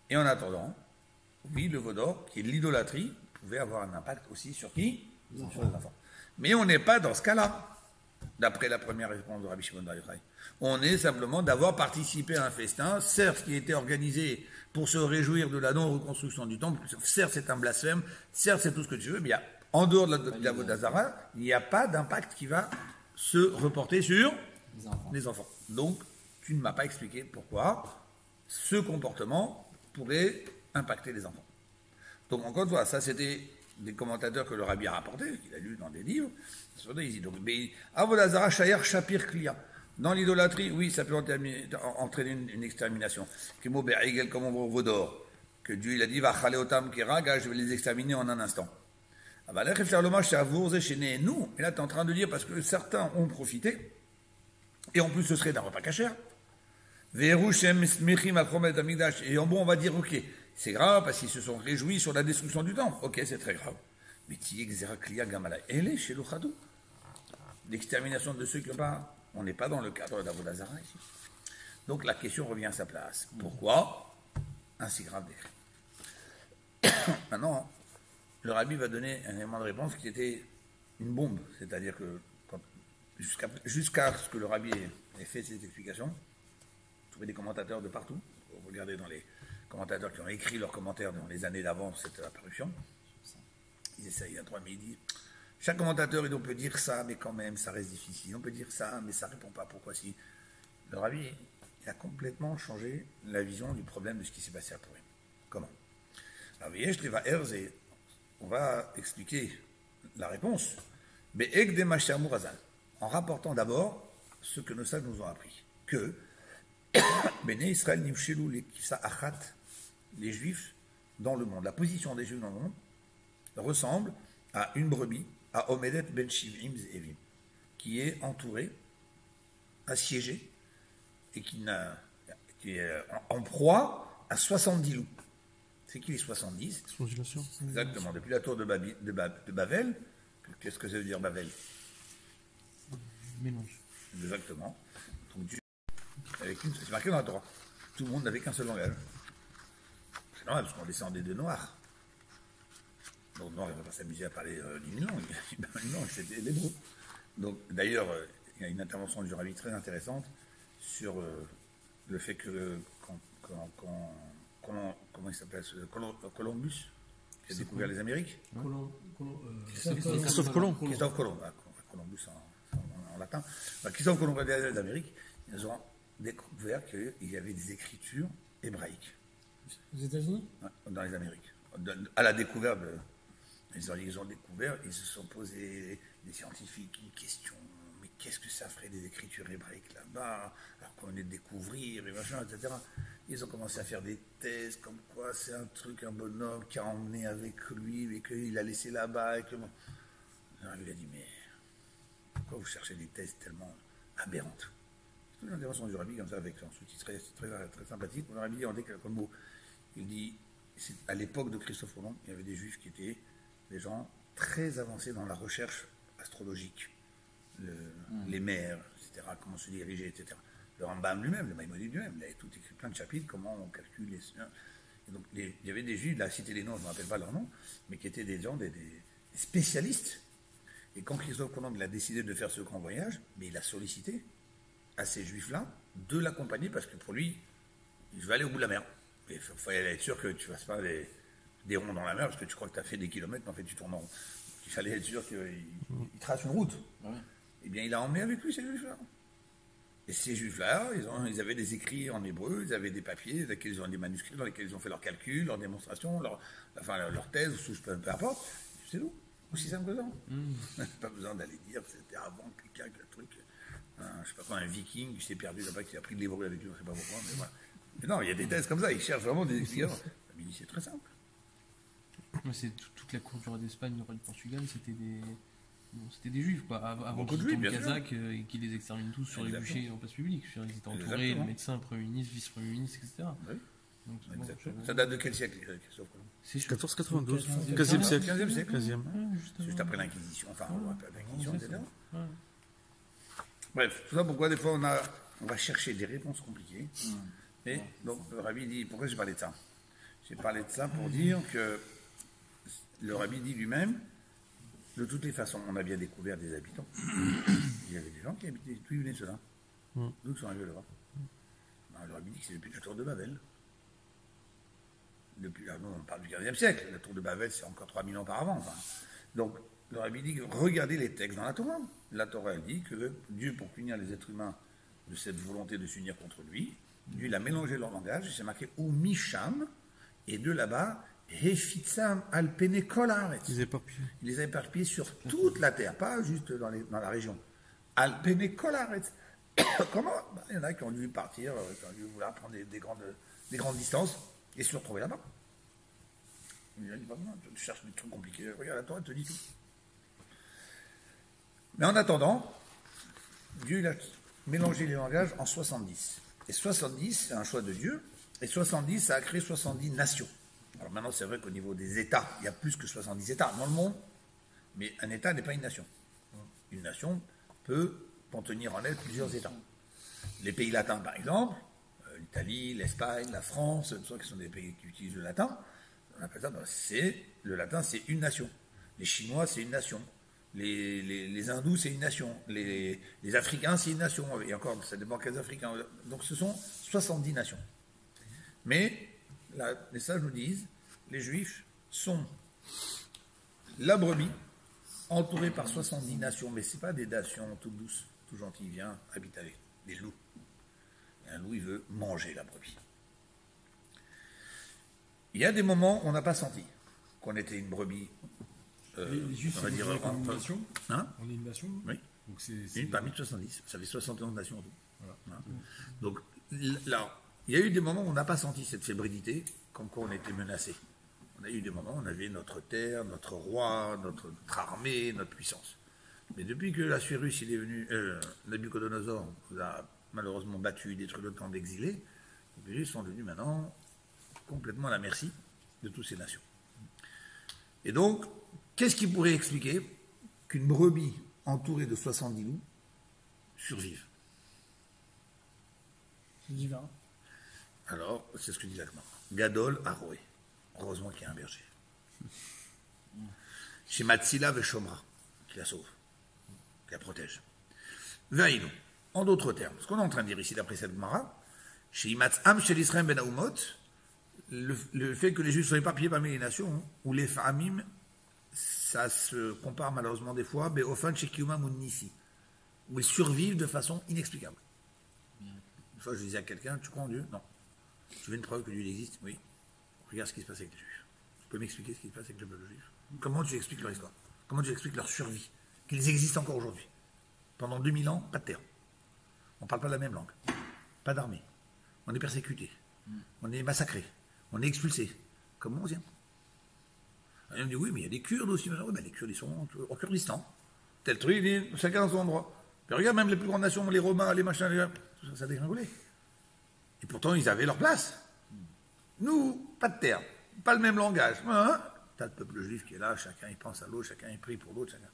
S2: Et en attendant, oui, le Vaudor, qui est l'idolâtrie, pouvait avoir un impact aussi sur qui? Sur les enfants. Mais on n'est pas dans ce cas-là, d'après la première réponse de Rabbi Shimon Bar Yochai. On est simplement d'avoir participé à un festin, certes qui était organisé pour se réjouir de la non-reconstruction du temple, certes c'est un blasphème, certes c'est tout ce que tu veux, mais il y a en dehors de la Vodazara, il n'y a pas d'impact qui va se reporter sur les enfants. Donc, tu ne m'as pas expliqué pourquoi ce comportement pourrait impacter les enfants. Donc, encore une fois, ça c'était des commentateurs que le Rabbi a rapportés, qu'il a lu dans des livres. Donc, Avodazara Shayer Shapir Kliya. Dans l'idolâtrie, oui, ça peut entraîner une extermination. Comme on voit au Vaudor, que Dieu il a dit, va Khaleotam Kiraga, je vais les exterminer en un instant. Et là, tu es en train de dire, parce que certains ont profité, et en plus ce serait d'un repas cachère. Et bon, on va dire, ok, c'est grave parce qu'ils se sont réjouis sur la destruction du temple. Ok, c'est très grave. Mais elle est chez le Khadou. L'extermination de ceux qui n'ont pas. On n'est pas dans le cadre d'Avodazara ici. Donc la question revient à sa place. Pourquoi un si grave décret? Maintenant, le Rabbi va donner un élément de réponse qui était une bombe. C'est-à-dire que jusqu'à ce que le Rabbi ait fait cette explication, trouver des commentateurs de partout. Vous regardez dans les commentateurs qui ont écrit leurs commentaires dans les années d'avant cette apparition. Ils essayent à 3 midi. Chaque commentateur, on peut dire ça, mais quand même, ça reste difficile. On peut dire ça, mais ça ne répond pas. Pourquoi si? Le Rabbi, il a complètement changé la vision du problème de ce qui s'est passé à Purim. Comment? Alors, on va expliquer la réponse. Mais en rapportant d'abord ce que nos sages nous ont appris. Que les Juifs dans le monde, la position des Juifs dans le monde ressemble à une brebis, à Omedet ben Shivim Zevim, qui est entourée, assiégée, et qui est en proie à 70 loups. C'est qui les 70? Exactement, depuis la tour de Babel. Qu'est-ce que ça veut dire Babel?
S5: Mélange.
S2: Exactement. Donc, c'est marqué dans la Torah. Tout le monde n'avait qu'un seul langage. C'est normal, parce qu'on descendait de Noirs. Donc Noir, il ne va pas s'amuser à parler d'une langue. Non, c'était l'hébreu. Donc, d'ailleurs, il y a une intervention du Rabbi très intéressante sur le fait que comment il s'appelle Columbus, qui a découvert les Amériques.
S5: Christophe Colomb.
S2: Christophe Colomb. Columbus en latin. Christophe Colomb a découvert les Amériques. Ils ont découvert qu'il y avait des écritures hébraïques.
S4: Aux États-Unis?
S2: Dans les Amériques. À la découverte ils ont découvert, ils se sont posés, les scientifiques, une question, mais qu'est-ce que ça ferait des écritures hébraïques là-bas, alors qu'on venait de découvrir, et machin, etc. Ils ont commencé à faire des thèses, comme quoi c'est un truc, un bonhomme qui a emmené avec lui, et qu'il a laissé là-bas, et que bon. Alors il a dit, mais pourquoi vous cherchez des thèses tellement aberrantes? C'est une intervention du Rabbi, comme ça, avec un sous-titre très, très, très sympathique. Le Rabbi, on dit comme mot, il dit, à l'époque de Christophe Colomb, il y avait des juifs qui étaient des gens très avancés dans la recherche astrologique, les mers, etc., comment se diriger, etc. Le Rambam lui-même, le Maïmonide lui-même, il avait tout écrit, plein de chapitres, comment on calcule les... Et donc, il y avait des juifs, là, cité les noms, je ne me rappelle pas leur nom, mais qui étaient des gens, des spécialistes. Et quand Christophe Colomb il a décidé de faire ce grand voyage, mais il a sollicité à ces juifs-là de l'accompagner, parce que pour lui, il veut aller au bout de la mer. Il faut être sûr que tu ne fasses pas des ronds dans la mer, parce que tu crois que tu as fait des kilomètres, mais en fait tu tournes en rond. Il fallait être sûr qu'il trace une route. Ouais. Eh bien, il a emmené avec lui ces juifs-là. Et ces juifs-là, ils avaient des écrits en hébreu, ils avaient des papiers, dans lesquels ils ont des manuscrits, dans lesquels ils ont fait leurs calculs, leurs démonstrations, leur thèse, peu importe. C'est tout. Aussi simple que ça. Pas besoin d'aller dire que c'était avant quelqu'un qui a un truc. Je ne sais pas quoi, un viking qui s'est perdu là-bas, qui a pris de l'hébreu avec lui, on ne sait pas pourquoi, mais voilà. Mais non, il y a des thèses comme ça, ils cherchent vraiment des explications. Mais c'est très simple.
S5: C'est toute la cour du roi d'Espagne, du roi du Portugal, c'était des juifs, quoi. Avant
S2: qu'ils
S5: tombent Kazakh et qu'ils les exterminent tous sur les bûchers en place publique. Ils étaient entourés, le médecin, premier ministre, vice-premier ministre, etc.
S2: Oui. Donc, ça date de quel siècle, Christophe Colomb?
S5: C'est
S6: 1492.
S5: 15e
S6: siècle.
S2: 15e siècle.
S6: 15e.
S2: Juste après l'Inquisition, enfin, après l'Inquisition, etc. Bref, tout ça pourquoi des fois on va chercher des réponses compliquées. Et donc le Rabbi dit, pourquoi j'ai parlé de ça? J'ai parlé de ça pour dire que le Rabbi dit lui-même, de toutes les façons, on a bien découvert des habitants. Il y avait des gens qui habitaient, d'où ils venaient ceux-là? D'où ils sont arrivés là-bas? Le Rabbi dit que c'est depuis la tour de Babel. On parle du 15e siècle. La tour de Babel, c'est encore 3000 ans auparavant. Enfin, Donc, le rabbi dit, regardez les textes dans la Torah. La Torah, elle dit que Dieu, pour punir les êtres humains de cette volonté de s'unir contre lui, Dieu, il a mélangé leur langage, et c'est marqué « ou misham », et de là-bas, « hefitzam al pene kol haaretz ».
S6: Les éparpillés.
S2: Il les a éparpillés sur toute la terre, pas juste dans la région. « Al pene kol haaretz ». Comment? Il y en a qui ont dû partir, qui ont dû vouloir prendre des grandes distances, et se retrouver là-bas. Il a dit, tu cherches des trucs compliqués, regarde la Torah, elle te dit tout. Mais en attendant, Dieu il a mélangé les langages en 70. Et 70, c'est un choix de Dieu, et 70, ça a créé 70 nations. Alors maintenant, c'est vrai qu'au niveau des États, il y a plus que 70 États dans le monde, mais un État n'est pas une nation. Une nation peut contenir en elle plusieurs États. Les pays latins, par exemple, l'Italie, l'Espagne, la France, tout ça qui sont des pays qui utilisent le latin, on appelle ça, le latin, c'est une nation. Les Chinois, c'est une nation. Les Hindous, c'est une nation. Les Africains, c'est une nation. Et encore, ça dépend quels Africains. Donc ce sont 70 nations. Mais les sages nous disent, les Juifs sont la brebis, entourée par 70 nations. Mais ce n'est pas des nations toutes douces, tout gentilles. Il vient habiter avec des loups. Et un loup, il veut manger la brebis. Il y a des moments où on n'a pas senti qu'on était une brebis.
S3: Les Juifs,
S2: on va dire
S3: une nation.
S2: Hein?
S3: On est une nation.
S2: Oui.
S3: Donc
S2: Une parmi 70. Ça fait 71 nations en tout.
S3: Voilà.
S2: Hein? Donc là, il y a eu des moments où on n'a pas senti cette fébrilité, comme quoi on était menacé. On a eu des moments où on avait notre terre, notre roi, notre armée, notre puissance. Mais depuis que l'Assuérus il est venu, Nabucodonosor nous a malheureusement battu, détruit le camp d'exilés, les Juifs sont devenus maintenant complètement à la merci de toutes ces nations. Et donc, qu'est-ce qui pourrait expliquer qu'une brebis entourée de 70 loups survive?
S4: C'est divin.
S2: Alors, c'est ce que dit l'Agma. Gadol Aroé. Heureusement qu'il y a un berger. Chez Matsila Veshomra, qui la sauve, qui la protège. Vaïnou. En d'autres termes, ce qu'on est en train de dire ici d'après cette Gemara, chez Imatzam, chez l'Israël Ben Aoumot, le fait que les Juifs soient éparpillés parmi les nations, ou les famim, ça se compare malheureusement des fois, Beofan chez Kiyuma Mounisi, où ils survivent de façon inexplicable. Une fois, je disais à quelqu'un, tu crois en Dieu? Non. Tu veux une preuve que Dieu existe? Oui. Regarde ce qui se passe avec les Juifs. Tu peux m'expliquer ce qui se passe avec le peuple juif? Comment tu expliques leur histoire? Comment tu expliques leur survie? Qu'ils existent encore aujourd'hui? Pendant 2000 ans, pas de terre. On ne parle pas la même langue. Pas d'armée. On est persécuté. On est massacré. On est expulsé. Comment on vient? Et on dit oui, mais il y a des Kurdes aussi. Oui, mais les Kurdes, ils sont au Kurdistan. Tel truc, chacun dans son endroit. Mais regarde, même les plus grandes nations, les Romains, les machins, ça a dégringolé. Et pourtant, ils avaient leur place. Nous, pas de terre, pas le même langage. Hein? T'as le peuple juif qui est là, chacun il pense à l'autre, chacun il prie pour l'autre. Chacun...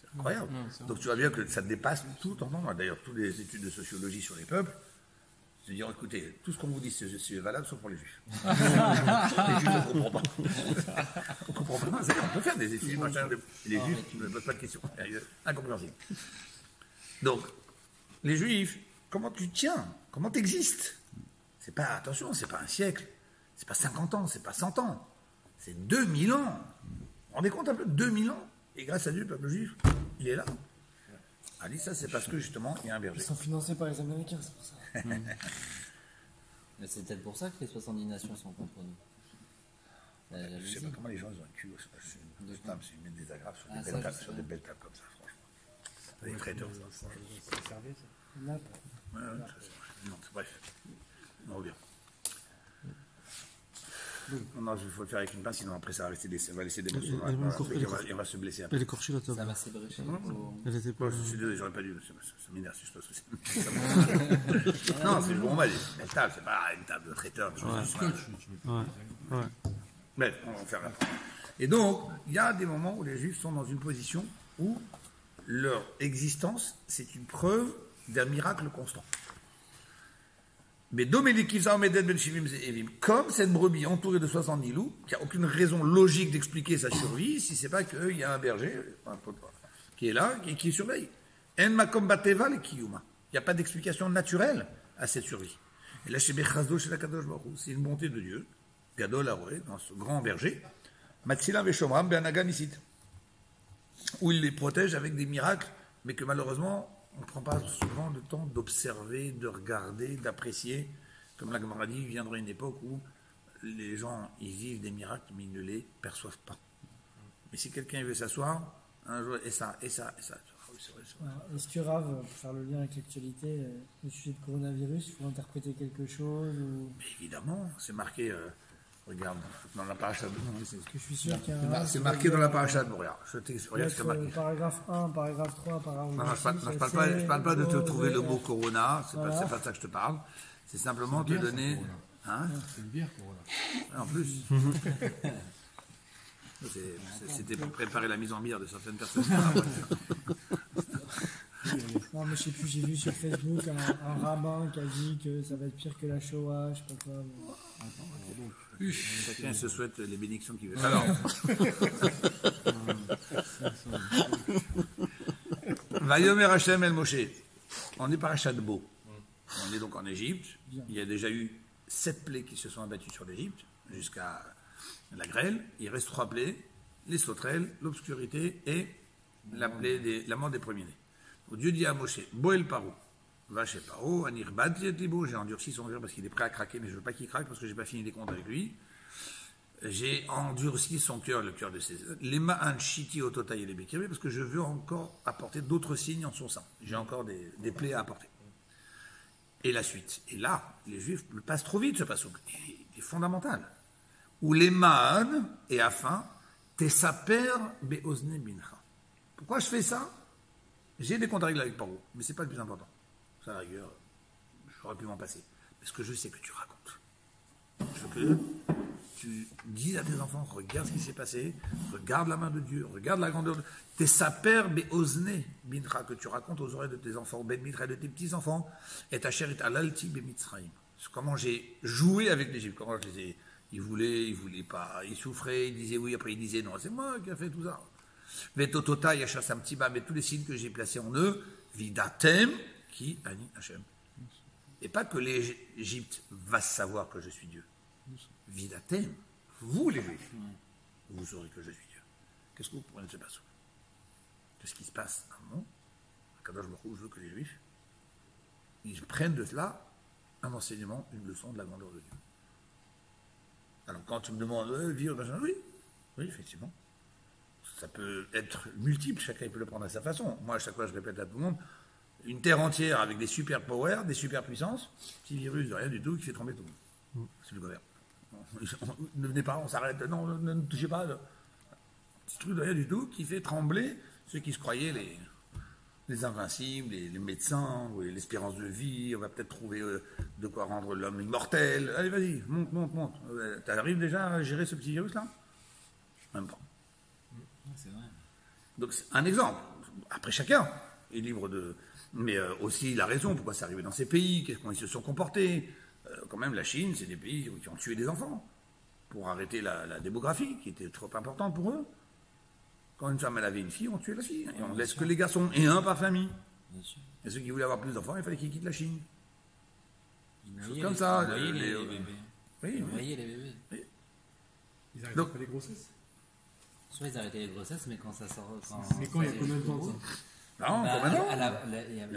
S2: C'est incroyable. Donc tu vois bien que ça dépasse tout entendement. D'ailleurs, toutes les études de sociologie sur les peuples, c'est de dire, écoutez, tout ce qu'on vous dit, c'est valable, sauf pour les juifs. Les juifs, on ne comprend pas. On ne comprend pas. On peut faire des études, machin, les juifs ne posent pas de questions. Incompréhensible. Donc, les juifs, comment tu tiens? Comment tu existes? C'est pas, attention, c'est pas un siècle, c'est pas 50 ans, c'est pas 100 ans, c'est 2000 ans. Vous vous rendez compte un peu? 2000 ans. Et grâce à Dieu, le peuple juif, il est là. Ali, ça, c'est parce que justement, il y a un berger.
S4: Ils sont financés par les Américains, c'est pour ça.
S1: Mais c'est peut-être pour ça que les 70 nations sont contre nous.
S2: Je sais pas comment les gens ils ont un cul. C'est une des agrafes sur des belles tables comme ça, franchement. Des traiteurs.
S3: Ça servait, ça.
S4: Nappe.
S2: Non, bref. On revient. Non, il faut le faire avec une pince, sinon après ça va laisser des morceaux. On va se blesser après.
S6: Elle est écorchée la table.
S1: Ça va s'ébrécher.
S6: Elle était pas.
S2: Je suis désolé, j'aurais pas dû. Ça m'énerve si je passe aussi. Non, c'est bon, bah, une table, c'est pas une table de traiteur.
S6: Ouais.
S2: Bref, on va faire là. Et donc, il y a des moments où les Juifs sont dans une position où leur existence, c'est une preuve d'un miracle constant. Mais comme cette brebis entourée de 70 loups, il n'y a aucune raison logique d'expliquer sa survie si ce n'est pas qu'il y a un berger qui est là et qui surveille. Il n'y a pas d'explication naturelle à cette survie. Et là, c'est une bonté de Dieu, Gadol Aroé, dans ce grand berger, Matsilam et Shomram, Be'anagan ici. Où il les protège avec des miracles, mais que malheureusement, on ne prend pas souvent le temps d'observer, de regarder, d'apprécier. Comme la Gemara dit, il viendra une époque où les gens, ils vivent des miracles, mais ils ne les perçoivent pas. Mais si quelqu'un veut s'asseoir, un jour, et ça. Ah oui, c'est vrai.
S4: Est-ce que Rav, pour faire le lien avec l'actualité, le sujet de coronavirus, il faut interpréter quelque chose ou...
S2: Mais évidemment, c'est marqué, regarde, dans la paracha de
S4: Parce que je suis sûr qu'il y a un Rav
S2: c'est marqué dans la paracha de Moria. Regarde, c'est marqué.
S4: Paragraphe 1, paragraphe 3, paragraphe 6.
S2: Je parle pas de te trouver le mot corona, c'est pas de ça que je te parle. C'est simplement te donner. Hein?
S3: C'est une bière, Corona.
S2: En plus. C'était pour préparer la mise en bière de certaines personnes.
S4: Non, mais je sais plus, j'ai vu sur Facebook un rabbin qui a dit que ça va être pire que la Shoah, je sais pas quoi. Bon.
S2: Chacun se souhaite les bénédictions qu'il veut. Alors. Vayomer Hashem El Moshe. On est par Beau. On est donc en Égypte. Il y a déjà eu 7 plaies qui se sont abattues sur l'Égypte, jusqu'à la grêle. Il reste 3 plaies, les sauterelles, l'obscurité et la mort des premiers-nés. Donc Dieu dit à Moshe, Boel Paro, va chez Paro, Anirbat Libo, j'ai endurci son cœur parce qu'il est prêt à craquer, mais je ne veux pas qu'il craque parce que je n'ai pas fini les comptes avec lui. J'ai endurci son cœur, le cœur de ses... Les ma'an shiti ototai et les bekiré, parce que je veux encore apporter d'autres signes en son sein. J'ai encore des plaies à apporter. Et la suite. Et là, les Juifs le passent trop vite, ce passouk. Il est fondamental. Où les ma'an, et afin, tesaper be'ozne bincha. Pourquoi je fais ça? J'ai des comptes à régler avec Paro, mais ce n'est pas le plus important. Ça, à la rigueur, j'aurais pu m'en passer. Parce que je sais que tu racontes. Je veux que tu dis à tes enfants, regarde ce qui s'est passé, regarde la main de Dieu, regarde la grandeur de... Tes saper be'ozne bincha, que tu racontes aux oreilles de tes enfants, ben mitra, de tes petits-enfants, et ta chère est à l'alti be'mitzraim. Comment j'ai joué avec l'Égypte, comment je les ai... Ils voulaient pas, ils souffraient, ils disaient oui, après ils disaient non, c'est moi qui a fait tout ça. Vetotota, Yachas Amtiba, mais tous les signes que j'ai placés en eux, Vidatem, qui Ani Hachem. Et pas que l'Égypte va savoir que je suis Dieu. Vidatem, vous les Juifs, vous saurez que je suis Dieu. Qu'est-ce que vous prenez de ce passage? Qu'est-ce qui se passe dans le monde? Kadosh Baruch Hu, je veux que les Juifs, ils prennent de cela un enseignement, une leçon de la grandeur de Dieu. Alors quand tu me demandes, vivre, oui, effectivement. Ça peut être multiple, chacun peut le prendre à sa façon. Moi, à chaque fois, je répète à tout le monde, une terre entière avec des super powers, des super puissances, petit virus de rien du tout qui fait trembler tout le monde. C'est le gouvernement. Ne venez pas, on s'arrête, non, ne touchez pas. Petit truc de rien du tout qui fait trembler ceux qui se croyaient les invincibles, les médecins, l'espérance de vie, on va peut-être trouver de quoi rendre l'homme immortel. Allez, vas-y, monte. T'arrives déjà à gérer ce petit virus-là? Même pas.
S1: C'est vrai.
S2: Donc, c'est un exemple. Après, chacun est libre de... Mais aussi la raison, pourquoi c'est arrivé dans ces pays, comment ils se sont comportés. Quand même, la Chine, c'est des pays qui ont tué des enfants pour arrêter la démographie, qui était trop importante pour eux. Quand une femme, elle avait une fille, on tuait la fille. Et on laisse que les garçons, et un par famille. Et ceux qui voulaient avoir plus d'enfants, il fallait qu'ils quittent la Chine. Comme ça.
S1: Ils voyaient les bébés.
S2: Oui.
S1: Ils voyaient les bébés.
S2: Oui.
S3: Ils arrêtent pas les grossesses.
S1: Soit ils arrêtaient les grossesses, mais quand ça sort.
S3: Mais quand il y a combien de temps ça?
S2: Non,
S1: Bah,
S2: maintenant.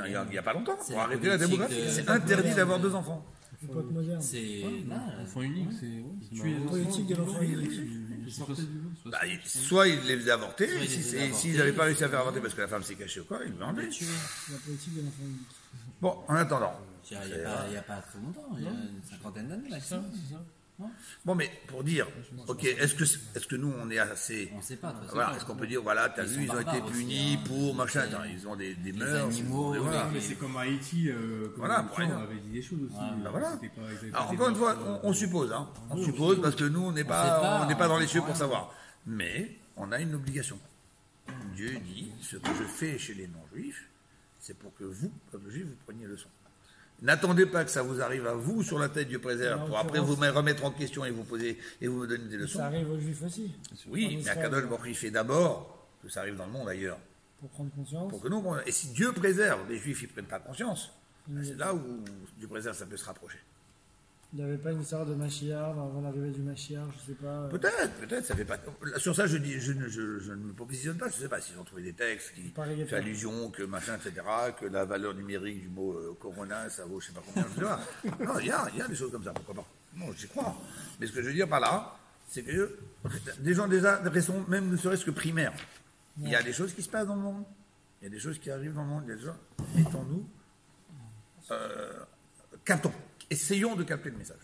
S2: Il n'y a pas longtemps.
S1: c'est
S2: Pour
S1: la
S2: arrêter la
S1: politique
S2: démographie,
S1: de-
S2: c'est interdit d'avoir 2 enfants.
S4: Époque moderne.
S1: C'est.
S5: Enfant unique, c'est.
S3: Tuer les enfants,
S4: politique de l'enfant unique.
S3: ils sortaient du lot.
S2: Bah, soit ils les faisaient avorter,
S1: Soit ils les faisaient
S2: s'ils
S1: avorter.
S2: n'avaient pas réussi à faire avorter parce que la femme s'est cachée ou quoi, ils l'ont enlevé.
S4: La politique de l'enfant unique.
S2: Bon, en attendant.
S1: Il n'y a pas très longtemps, il y a une cinquantaine d'années maximum.
S2: Bon, mais pour dire, ok, est-ce que nous, on est assez...
S1: On ne sait pas. de toute façon.
S2: Voilà, est-ce qu'on peut dire, voilà, t'as
S1: Ils
S2: vu, ils
S1: sont
S2: ont été
S1: barbares
S2: punis
S1: aussi, hein.
S2: pour machin, attends, ils ont des mœurs.
S1: animaux,
S2: des- voilà.
S1: les-
S3: Mais c'est comme Haïti, comme
S2: Voilà,
S3: les
S2: pour
S3: gens
S2: rien.
S3: avaient dit des choses aussi.
S2: Bah voilà.
S3: C'était pas- ils avaient
S2: Alors
S3: pas
S2: encore
S3: des
S2: une fois,
S3: morts,
S2: on suppose, hein. On suppose parce que nous, on n'est pas dans les cieux pour
S1: Ouais.
S2: savoir. Mais on a une obligation. Dieu dit, ce que je fais chez les non-juifs, c'est pour que vous, peuple juif, vous preniez leçon. N'attendez pas que ça vous arrive à vous sur la tête, Dieu préserve, pour après vous remettre en question et vous poser et vous me donner des leçons.
S4: Ça arrive aux juifs aussi.
S2: Oui,
S4: En
S2: mais
S4: Israël,
S2: Akadosh Baruch Hu, il fait d'abord que ça arrive dans le monde ailleurs.
S4: Pour prendre conscience.
S2: Pour que nous, et si Dieu préserve, les juifs ils prennent pas conscience, c'est là où Dieu préserve, ça peut se rapprocher.
S4: Il n'y avait pas une histoire de Mashiach avant l'arrivée du Mashiach, je sais pas.
S2: Peut-être, ça fait pas. Sur ça, je dis, je ne me positionne pas. Je sais pas s'ils ont trouvé des textes qui font allusion, que machin, etc., que la valeur numérique du mot corona, ça vaut je sais pas combien. Je sais pas. Non, il y a des choses comme ça. Pourquoi pas? Non, j'y crois. Mais ce que je veux dire par là, c'est que des gens déjà sont même ne serait-ce que primaires. Il y a des choses qui se passent dans le monde. Il y a des choses qui arrivent dans le monde. Il y a des choses. Mettons-nous, captons. Essayons de capter le message.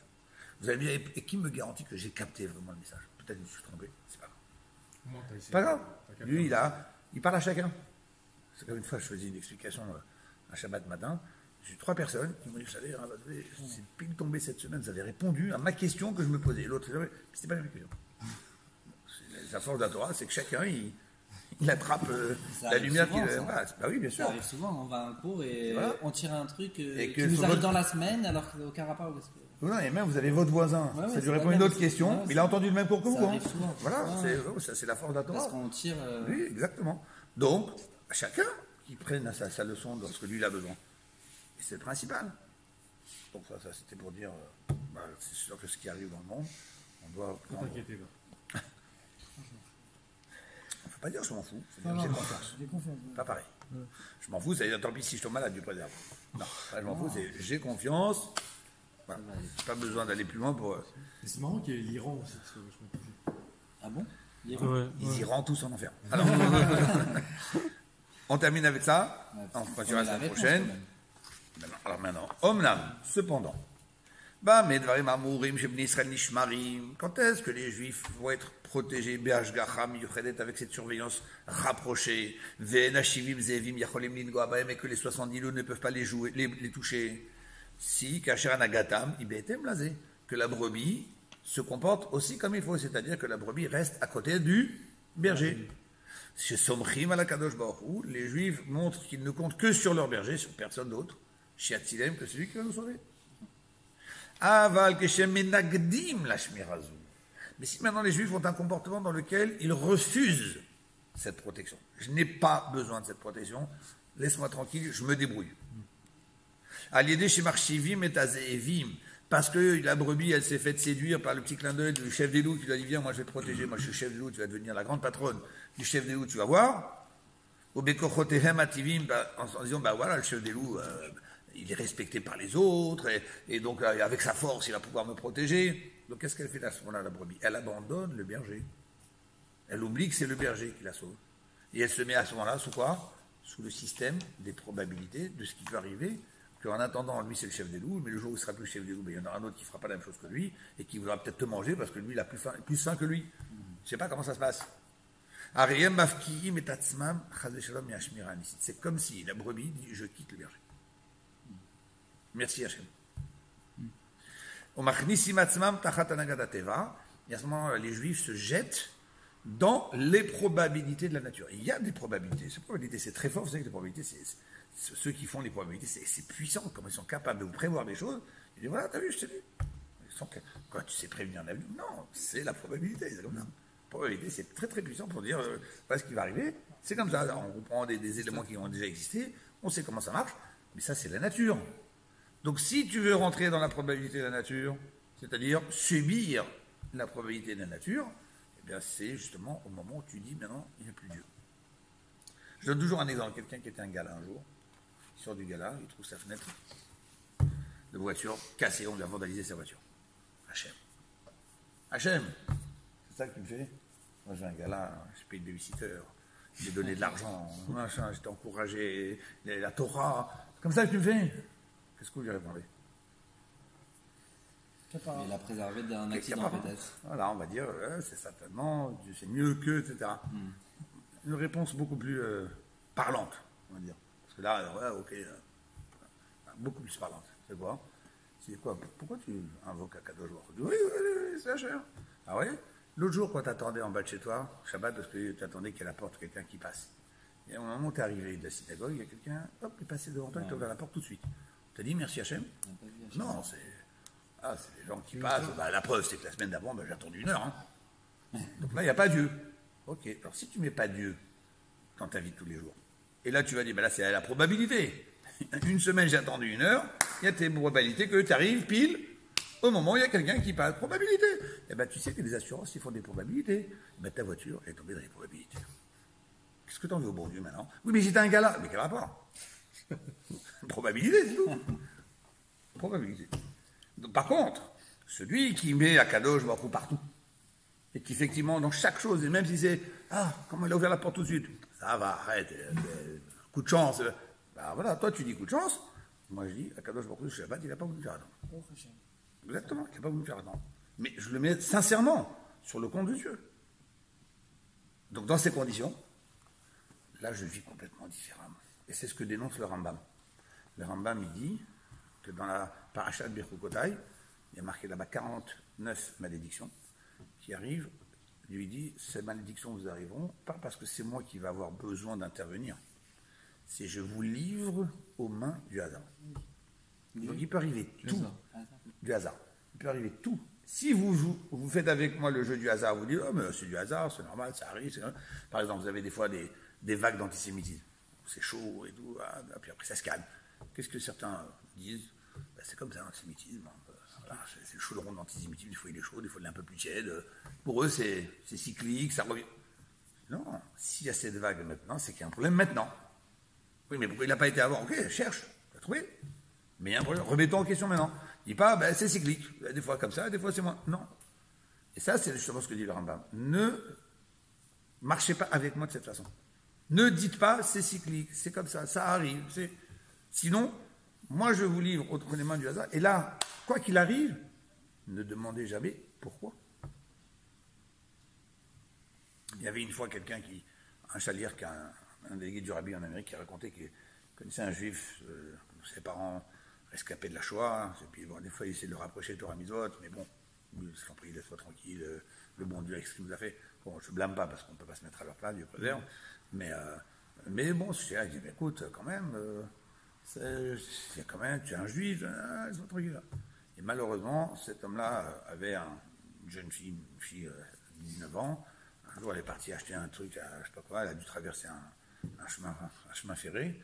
S2: Vous allez me dire, et qui me garantit que j'ai capté vraiment le message? Peut-être que je me suis trompé, c'est pas grave. Pas grave. Lui, il parle à chacun. C'est comme une fois, je faisais une explication un Shabbat matin. J'ai eu 3 personnes qui m'ont dit, vous savez, c'est pile tombé cette semaine, vous avez répondu à ma question que je me posais. L'autre, c'était pas la même question. La force de la Torah, c'est que chacun, il attrape la lumière qu'il a. Bah oui, bien sûr.
S1: Ça arrive souvent, on va à un cours et on tire un truc qui
S2: que
S1: nous arrive dans la semaine alors qu'il n'a aucun rapport.
S2: Non, et même vous avez votre voisin, ça lui répond une autre question, mais il a entendu le même cours que vous.
S1: Ça arrive souvent.
S2: Voilà, c'est la force de la Torah.
S1: Parce qu'on tire.
S2: Oui, exactement. Donc, chacun qui prenne sa leçon dans ce que lui il a besoin. Et c'est le principal. Donc ça c'était pour dire, c'est sûr que ce qui arrive dans le monde, on doit.
S3: Ne t'inquiétez pas.
S2: Pas dire je m'en fous, c'est-à-dire j'ai confiance. Pas pareil. Je m'en fous, c'est-à-dire tant pis si je tombe malade, Dieu préserve. Non, je m'en fous, c'est j'ai confiance. Voilà. Pas besoin d'aller plus loin pour.
S3: C'est marrant qu'il y ait l'Iran aussi qui soit vachement touché.
S1: Ah bon?
S2: Ils iront tous en enfer. Alors, on termine avec ça. On continuera la semaine prochaine. Alors maintenant, Omnam, cependant. Quand est-ce que les Juifs vont être protégés avec cette surveillance rapprochée et que les 70 loups ne peuvent pas les toucher? Si, que la brebis se comporte aussi comme il faut, c'est-à-dire que la brebis reste à côté du berger. Chez Somchim à la Kadosh Baruch Hu, les Juifs montrent qu'ils ne comptent que sur leur berger, sur personne d'autre. Chez Atzilem, que celui qui va nous sauver. Mais si maintenant les Juifs ont un comportement dans lequel ils refusent cette protection, je n'ai pas besoin de cette protection, laisse-moi tranquille, je me débrouille. Parce que la brebis, elle s'est faite séduire par le petit clin d'œil du chef des loups qui lui a dit viens, moi je vais te protéger, moi je suis chef des loups, tu vas devenir la grande patronne du chef des loups, tu vas voir. En disant voilà, le chef des loups, il est respecté par les autres, et donc avec sa force, il va pouvoir me protéger. Donc qu'est-ce qu'elle fait à ce moment-là, la brebis? Elle abandonne le berger. Elle oublie que c'est le berger qui la sauve. Et elle se met à ce moment-là sous quoi? Sous le système des probabilités de ce qui peut arriver, qu'en attendant, lui c'est le chef des loups, mais le jour où il sera plus le chef des loups, il y en aura un autre qui fera pas la même chose que lui, et qui voudra peut-être te manger parce que lui il a plus faim que lui. Je sais pas comment ça se passe. C'est comme si la brebis dit je quitte le berger. Merci Hachem. Et à ce moment-là, les Juifs se jettent dans les probabilités de la nature. Il y a des probabilités. Ces probabilités, c'est très fort. Vous savez que les probabilités, ceux qui font les probabilités, c'est puissant. Comme ils sont capables de vous prévoir des choses. Ils disent voilà, t'as vu, je t'ai dit. Quoi, tu sais prévenir un avenir? Non, c'est la probabilité. C'est comme ça. La probabilité, c'est très très puissant pour dire voilà ce qui va arriver. C'est comme ça. Alors, on reprend des éléments qui ont déjà existé. On sait comment ça marche. Mais ça, c'est la nature. Donc, si tu veux rentrer dans la probabilité de la nature, c'est-à-dire subir la probabilité de la nature, eh bien, c'est justement au moment où tu dis, maintenant, il n'y a plus Dieu. Je donne toujours un exemple. Quelqu'un qui était un gala un jour, il sort du gala, il trouve sa fenêtre de voiture cassée, on lui a vandalisé sa voiture. Hachem, c'est ça que tu me fais? Moi, j'ai un gala, je paye le babysitter, j'ai donné de l'argent, machin, j'étais encouragé, la Torah, comme ça que tu me fais? Qu'est-ce que vous lui répondez?
S1: Il l'a préservé d'un accident peut-être.
S2: Voilà, on va dire, c'est certainement, c'est mieux que, etc. Une réponse beaucoup plus parlante, on va dire. Parce que là, beaucoup plus parlante. C'est quoi? Pourquoi tu invoques Akadosh Baruch Hu? Oui, c'est cher. Ah ouais? L'autre jour, quand tu attendais en bas de chez toi, Shabbat, parce que tu attendais qu'à la porte quelqu'un qui passe. Et au moment où tu es arrivé de la synagogue, il y a quelqu'un, hop, qui est passé devant toi, il t'a ouvert la porte tout de suite. Tu as dit merci Hachem? Non, c'est les gens qui passent. La preuve, c'est que la semaine d'avant, j'ai attendu 1 heure. Hein. Donc là, il n'y a pas Dieu. Ok, alors si tu ne mets pas Dieu dans ta vie de tous les jours, et là tu vas dire, là c'est la probabilité. Une semaine, j'ai attendu 1 heure, il y a tes probabilités que tu arrives pile Au moment où il y a quelqu'un qui parle de probabilité. Eh ben, tu sais que les assurances, ils font des probabilités. Eh ben, ta voiture est tombée dans les probabilités. Qu'est-ce que t'en veux au bon Dieu maintenant? Oui, mais j'étais un gars là. Mais quel rapport? Probabilité, c'est tout. Probabilité. Donc, par contre, celui qui met à Kadosh Baruch Hu partout, et qui effectivement, dans chaque chose, et même si c'est comment il a ouvert la porte tout de suite, ça va, arrête, coup de chance. Ben voilà, toi tu dis coup de chance, moi je dis à Kadosh Baruch Hu, Shabbat, il n'a pas voulu me faire attendre. Exactement, il n'a pas voulu me faire attendre. Mais je le mets sincèrement sur le compte de Dieu. Donc dans ces conditions, là je vis complètement différemment. Et c'est ce que dénonce le Rambam. Le Rambam, il dit que dans la Parashat Bechukotai, il y a marqué là-bas 49 malédictions qui arrivent. Lui dit, ces malédictions vous arriveront, pas parce que c'est moi qui vais avoir besoin d'intervenir, c'est je vous livre aux mains du hasard. Donc il peut arriver tout, du hasard. Il peut arriver tout. Si vous faites avec moi le jeu du hasard, vous dites, oh mais c'est du hasard, c'est normal, ça arrive. Par exemple, vous avez des fois des vagues d'antisémitisme. C'est chaud et tout, et puis après ça se calme. Qu'est-ce que certains disent? Ben, c'est comme ça, l'antisémitisme. Voilà, c'est le chaudron de l'antisémitisme, des fois il est chaud, des fois il est un peu plus tiède. Pour eux, c'est cyclique, ça revient. Non, s'il y a cette vague maintenant, c'est qu'il y a un problème maintenant. Oui, mais pourquoi il n'a pas été avant? Ok, cherche, tu as trouvé. Mais il y a un problème, remettons en question maintenant. Dis pas, ben, c'est cyclique, des fois comme ça, des fois c'est moins. Non. Et ça, c'est justement ce que dit le Rambam. Ne marchez pas avec moi de cette façon. Ne dites pas, c'est cyclique, c'est comme ça, ça arrive. Sinon, moi je vous livre entre les mains du hasard. Et là, quoi qu'il arrive, ne demandez jamais pourquoi. Il y avait une fois quelqu'un un chalier, un délégué du Rabbi en Amérique, qui racontait qu'il connaissait un juif, ses parents rescapés de la Shoah, et puis bon, des fois il essayait de le rapprocher de Torah Mitzvot, mais bon, je t'en prie, laisse-toi tranquille, le bon Dieu avec ce qu'il nous a fait. Bon, je ne blâme pas parce qu'on ne peut pas se mettre à leur place, Dieu préserve, mais bon, je dis, écoute, quand même, tu es un juif, laisse-toi tranquille. Et malheureusement, cet homme-là avait une jeune fille, de 19 ans. Un jour, elle est partie acheter un truc, je ne sais pas quoi, elle a dû traverser un chemin ferré.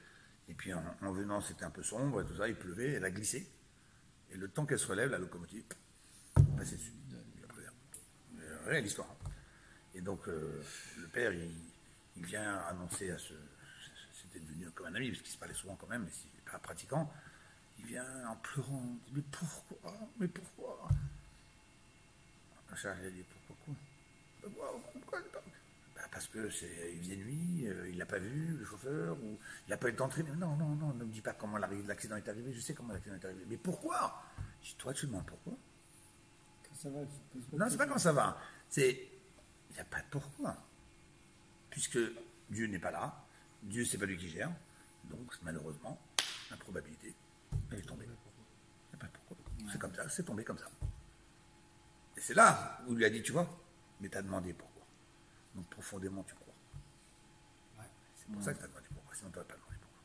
S2: Et puis en venant, c'était un peu sombre et tout ça, il pleuvait, elle a glissé. Et le temps qu'elle se relève, la locomotive passait dessus. Réelle histoire. Et donc, le père, il vient annoncer à c'était devenu comme un ami, parce qu'il se parlait souvent quand même, mais s'il n'est pas pratiquant. Il vient en pleurant, il dit, mais pourquoi? Il a dit, pourquoi parce que il faisait nuit, il l'a pas vu, le chauffeur, ou il n'a pas eu le temps de traîner. Non, ne me dis pas comment l'accident est arrivé, je sais comment l'accident est arrivé. Mais pourquoi? Je dis, toi, tu demandes pourquoi?
S4: Quand ça va,
S2: non, c'est pas quand ça va. Il n'y a pas de pourquoi. Puisque Dieu n'est pas là, Dieu, c'est pas lui qui gère, donc malheureusement, la probabilité, elle est tombée. Il n'y a pas de pourquoi. C'est comme ça, c'est tombé comme ça. Et c'est là où il lui a dit, tu vois, mais tu as demandé pourquoi. Donc profondément tu crois. C'est pour ça que tu as demandé pourquoi, sinon tu n'aurais pas demandé pourquoi.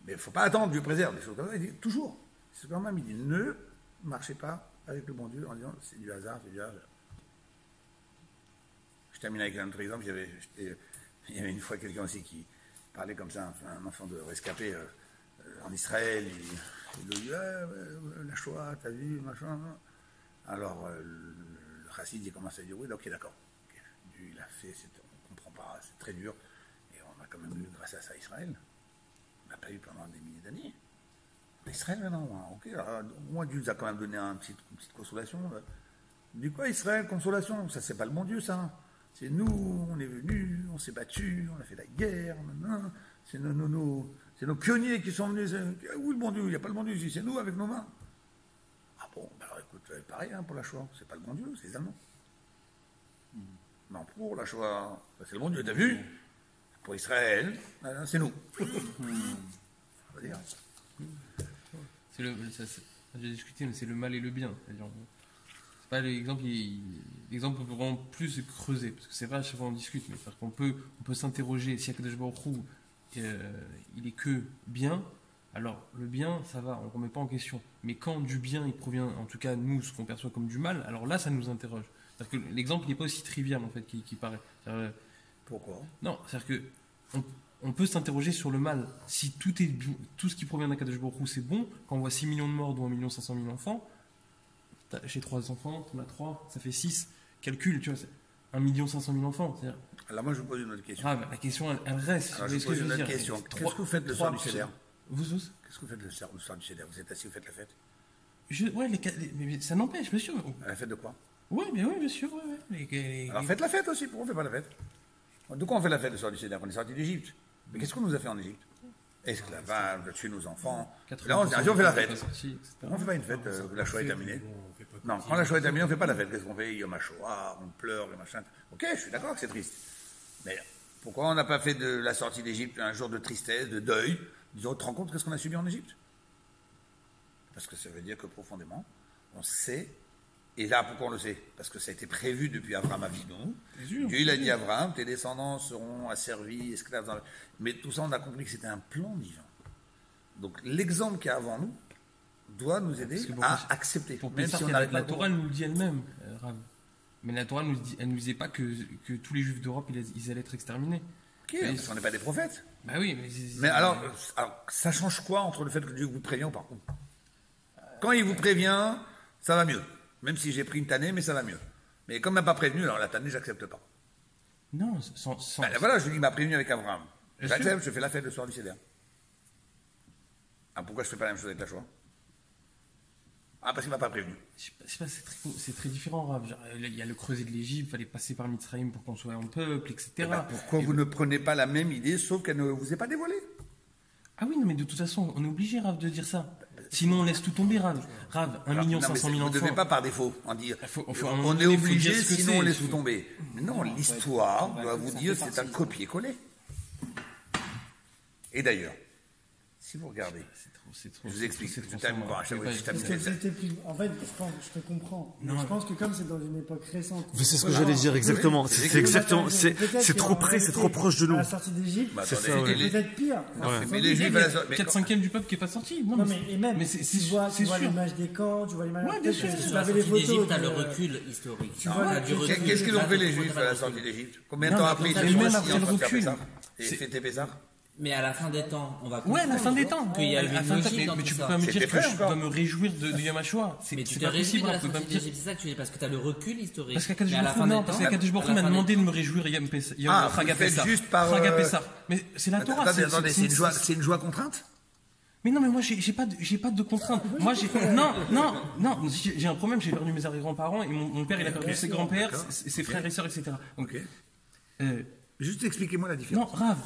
S2: Mais il ne faut pas attendre, Dieu préserve, des choses comme ça. Il dit toujours. C'est quand même, il dit, ne marchez pas avec le bon Dieu en disant c'est du hasard, c'est du hasard. Je termine avec un autre exemple. Il y avait une fois quelqu'un aussi qui parlait comme ça, un enfant de rescapé en Israël. Il dit la Shoah, t'as vu, machin. Alors le chassid, il commence à dire oui, ok, d'accord. Il a fait, on ne comprend pas, c'est très dur, et on a quand même eu, grâce à ça, Israël. On n'a pas eu pendant des milliers d'années. Israël, non, ok, alors, moi, Dieu nous a quand même donné une petite consolation. Du quoi, Israël, consolation? Ça, c'est pas le bon Dieu, ça. C'est nous, on est venus, on s'est battus, on a fait la guerre, maintenant. C'est nos pionniers qui sont venus. Où le bon Dieu? Il n'y a pas le bon Dieu ici, c'est nous avec nos mains. Ah bon, alors écoute, pareil pour la Shoah, c'est pas le bon Dieu, c'est les Allemands. Non, pour la Shoah, c'est le bon Dieu, t'as vu? Pour Israël, c'est nous. On va dire.
S5: J'ai discuté, mais c'est le mal et le bien. C'est-à-dire, c'est pas l'exemple, l'exemple peut vraiment plus se creuser, parce que c'est vrai, à chaque fois on discute, mais parce qu'on peut s'interroger si Akadosh Baruch Hu, il est que bien, alors le bien, ça va, on ne remet pas en question. Mais quand du bien, il provient, en tout cas nous, ce qu'on perçoit comme du mal, alors là, ça nous interroge. Parce que l'exemple n'est pas aussi trivial en fait qu'il paraît.
S2: Pourquoi?
S5: Non, c'est-à-dire que on peut s'interroger sur le mal. Si tout ce qui provient d'Akadosh Baruch Hu c'est bon, quand on voit 6 millions de morts dont 1,5 million d'enfants, J'ai 3 enfants, t'en as 3, ça fait 6. Calcul, tu vois, c'est 1 500 000 enfants. C'est-à-dire...
S2: Alors moi, je vous pose une autre question.
S5: Ah, la question, elle reste.
S2: Alors, je vous pose une autre question. Qu'est-ce que vous faites le soir du CEDER?
S5: Vous tous?
S2: Qu'est-ce que vous faites le soir du CEDER? Vous êtes assis, vous faites la fête?
S5: Ouais, mais ça n'empêche, monsieur.
S2: La fête de quoi?
S5: Oui, bien sûr. Ouais.
S2: Alors faites la fête aussi, pourquoi on ne fait pas la fête? De quoi on fait la fête le soir du CEDER? On est sorti d'Égypte. Mais qu'est-ce qu'on nous a fait en Égypte? Esclavage, tuer nos enfants. Là, on fait la fête. On ne fait pas une fête, la Shoah est terminée. Non, quand la Shoah est terminée, on ne fait pas la fête. Qu'est-ce qu'on fait? Yom HaShoah, on pleure, les machins. Ok, je suis d'accord que c'est triste. Mais pourquoi on n'a pas fait de la sortie d'Égypte un jour de tristesse, de deuil? Disons, tu te rends compte qu'est-ce qu'on a subi en Égypte? Parce que ça veut dire que profondément, on sait. Et là, pourquoi on le sait? Parce que ça a été prévu depuis Abraham Avinu. Dieu, il a dit à Abraham, tes descendants seront asservis, esclaves. Mais tout ça, on a compris que c'était un plan divin. Donc, l'exemple qu'il y a avant nous doit nous aider à accepter.
S5: Même si la Torah nous le dit elle-même, Rav. Mais la Torah elle nous disait pas que tous les Juifs d'Europe, ils allaient être exterminés.
S2: Ok, parce qu'on n'est pas des prophètes.
S5: Bah oui,
S2: mais alors, ça change quoi entre le fait que Dieu vous prévient ou pas? Quand il vous prévient, ça va mieux. Même si j'ai pris une tannée, mais ça va mieux. Mais comme il m'a pas prévenu, alors la tannée, j'accepte pas.
S5: Non,
S2: voilà, je lui dis, il m'a prévenu avec Abraham. J'accepte, je fais la fête le soir du CEDER. Ah, pourquoi je fais pas la même chose avec la Shoah? Ah, parce qu'il m'a pas prévenu.
S5: Je sais pas, c'est très différent, Rav. Il y a le creuset de l'Égypte, il fallait passer par Mitzrayim pour qu'on soit un peuple, etc.
S2: Pourquoi vous ne prenez pas la même idée, sauf qu'elle ne vous est pas dévoilée?
S5: Ah oui, non, mais de toute façon, on est obligé, Rav, de dire ça. Sinon, on laisse tout tomber, Rav. Rav, 1 500 000 enfants.
S2: Vous ne devez pas par défaut en dire. On est obligé, sinon on laisse tout tomber. Mais non, l'histoire doit vous dire c'est un copier-coller. Et d'ailleurs, si vous regardez, je vous explique.
S4: En fait, je te comprends. Non, je pense que comme c'est dans une époque récente.
S6: C'est ce que j'allais dire exactement. C'est exactement. C'est trop près, c'est trop proche de nous.
S4: À la sortie d'Égypte,
S6: c'est
S4: peut-être pire.
S2: Mais les Juifs,
S5: 4/5 du peuple qui n'est pas sorti.
S4: Non, mais tu vois l'image des camps, tu vois l'image.
S7: Ouais, bien sûr. Sur la sortie d'Égypte, t'as le recul historique.
S2: Qu'est-ce qu'ils ont fait les Juifs à la sortie d'Égypte? Combien de temps après ils ont
S5: même après le recul.
S2: C'était Pessah?
S7: Mais à la fin des temps, on va
S5: comprendre. Ouais, à la fin des temps.
S7: Qu'il y a une logique dans
S5: mais
S7: tout
S5: tu peux
S7: ça.
S5: pas me dire que je dois me réjouir de Yom HaShoah.
S7: Mais tu te réjouis de la sortie d'Égypte, c'est ça que tu dis, parce que tu as le recul historique.
S5: Parce qu'Akadosh Baruch Hu m'a demandé de me réjouir Yom Chag Pessah.
S2: Juste par...
S5: Mais c'est la Torah.
S2: Attendez, c'est une joie contrainte?
S5: Mais non, mais moi, j'ai pas de contraintes. Moi, non, j'ai un problème, j'ai perdu mes arrière-grands-parents, et mon père, il a perdu ses grands-pères, ses frères et sœurs, etc.
S2: Ok. Juste expliquez-moi la différence.
S5: Non, Rav,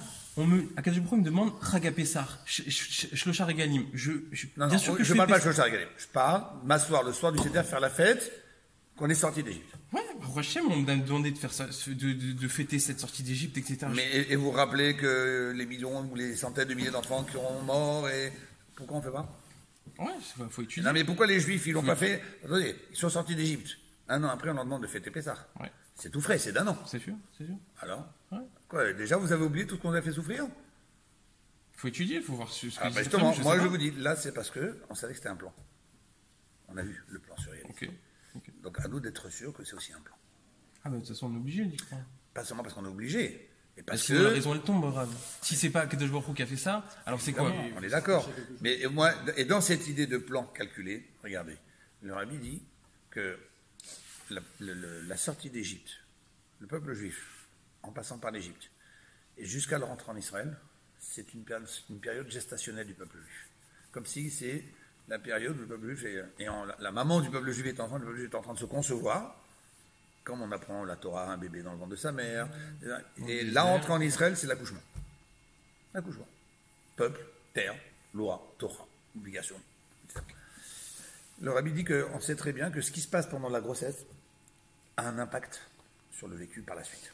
S5: Akadosh Baruch Hu me demande Chag Pessah, Shlosha Regalim.
S2: Bien sûr que je parle pas de Shlosha Regalim. Je parle m'asseoir le soir du CEDER, faire la fête, qu'on est sorti d'Égypte.
S5: Ouais, Hachem, on m'a demandé de faire ça, de fêter cette sortie d'Égypte, etc.
S2: Et vous rappelez que les millions ou les centaines de milliers d'enfants qui sont morts, et pourquoi on ne fait pas?
S5: Ouais, faut étudier.
S2: Non, mais pourquoi les Juifs, ils l'ont pas fait? Attendez, ils sont sortis d'Égypte. Un an après, on leur demande de fêter Pessah.
S5: Ouais.
S2: C'est tout frais, c'est d'un an.
S5: C'est sûr.
S2: Alors
S5: ouais.
S2: Quoi, déjà, vous avez oublié tout ce qu'on a fait souffrir?
S5: Il faut étudier, il faut voir ce que
S2: justement, moi, je vous dis, là, c'est parce qu'on savait que c'était un plan. On a vu le plan sur réalisé.
S5: Okay.
S2: Donc, à nous d'être sûrs que c'est aussi un plan.
S5: Ah, mais de toute façon, on est obligé, je crois.
S2: Pas seulement parce qu'on est obligé. Et
S5: parce que la raison, elle tombe, Rav. Si c'est pas Akadosh Baruch Hu qui a fait ça, alors c'est quoi?
S2: On est d'accord. Mais moi, et dans cette idée de plan calculé, regardez, le Rabbi dit que la sortie d'Égypte, le peuple juif, en passant par l'Égypte, et jusqu'à leur entrée en Israël, c'est une période gestationnelle du peuple juif. Comme si c'est la période où le peuple juif la maman du peuple juif est enfant, le peuple juif est en train de se concevoir, comme on apprend la Torah à un bébé dans le ventre de sa mère. Et là, entrée en Israël, c'est l'accouchement. L'accouchement. Peuple, terre, loi, Torah, obligation, etc. Le Rabbi dit qu'on sait très bien que ce qui se passe pendant la grossesse a un impact sur le vécu par la suite.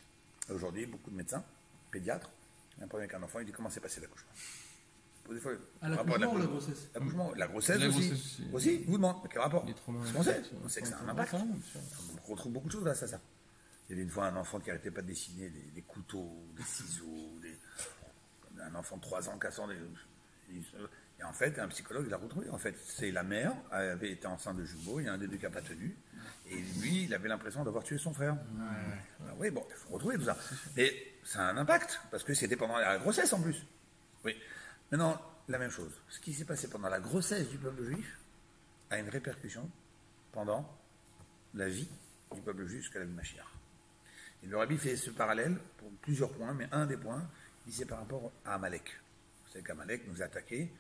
S2: Aujourd'hui, beaucoup de médecins, pédiatres, il y a un problème avec un enfant, il dit comment s'est passé l'accouchement.
S3: L'accouchement ou la grossesse?
S2: La grossesse aussi. Vous demandez, quel rapport? On sait que ça a un impact. On retrouve beaucoup de choses grâce à ça. Il y avait une fois un enfant qui n'arrêtait pas de dessiner des couteaux, des ciseaux, un enfant de 3 ans cassant des... Et en fait, un psychologue l'a retrouvé. En fait, c'est la mère, avait été enceinte de jumeaux, il y a un des deux qui n'a pas tenu, et lui, il avait l'impression d'avoir tué son frère. Alors, oui, bon, il faut retrouver tout ça. Mais ça a un impact, parce que c'était pendant la grossesse en plus. Oui. Maintenant, la même chose. Ce qui s'est passé pendant la grossesse du peuple juif a une répercussion pendant la vie du peuple juif jusqu'à la Mashiach. Et le Rabbi fait ce parallèle pour plusieurs points, mais un des points, c'est par rapport à Amalek. Vous savez qu'Amalek nous a attaqués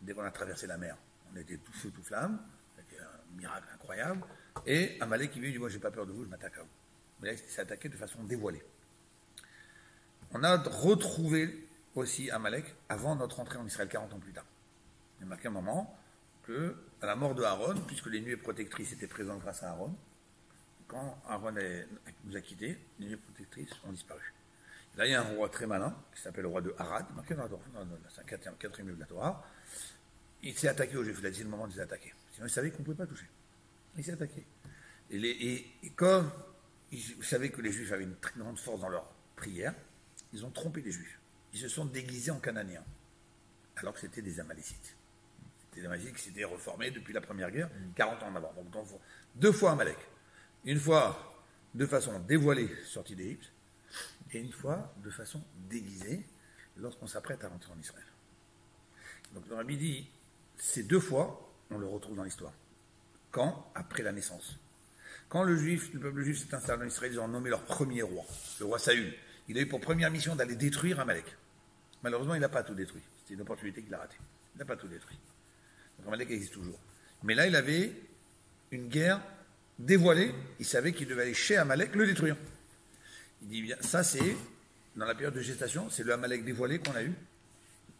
S2: dès qu'on a traversé la mer. On était tout feu, tout flamme, c'était un miracle incroyable. Et Amalek, il dit, moi, j'ai pas peur de vous, je m'attaque à vous. Mais là, il s'est attaqué de façon dévoilée. On a retrouvé aussi Amalek avant notre entrée en Israël, 40 ans plus tard. Il y a marqué un moment que, à la mort de Aaron, puisque les nuées protectrices étaient présentes grâce à Aaron, quand Aaron nous a quittés, les nuées protectrices ont disparu. Et là, il y a un roi très malin, qui s'appelle le roi de Harad, marqué dans la Torah, c'est un quatrième livre de la Torah. Il s'est attaqué aux Juifs, il a dit c'est le moment de les attaquer. Sinon, il savait qu'on ne pouvait pas toucher. Il s'est attaqué. Et comme ils savaient que les Juifs avaient une très grande force dans leur prière, ils ont trompé les Juifs. Ils se sont déguisés en Cananéens, alors que c'était des Amalécites. C'était des Amalécites qui s'étaient reformés depuis la première guerre, 40 ans en avant. Donc, 2 fois Amalek. Une fois de façon dévoilée, sorti d'Égypte, et une fois de façon déguisée, lorsqu'on s'apprête à rentrer en Israël. Donc le Rabbi dit, ces 2 fois, on le retrouve dans l'histoire. Quand? Après la naissance. Quand le peuple juif s'est installé en Israël, ils ont nommé leur premier roi, le roi Saül. Il a eu pour première mission d'aller détruire Amalek. Malheureusement, il n'a pas tout détruit. C'était une opportunité qu'il a ratée. Il n'a pas tout détruit. Donc Amalek existe toujours. Mais là, il avait une guerre dévoilée. Il savait qu'il devait aller chez Amalek le détruire. Il dit, bien, ça c'est, dans la période de gestation, c'est le Amalek dévoilé qu'on a eu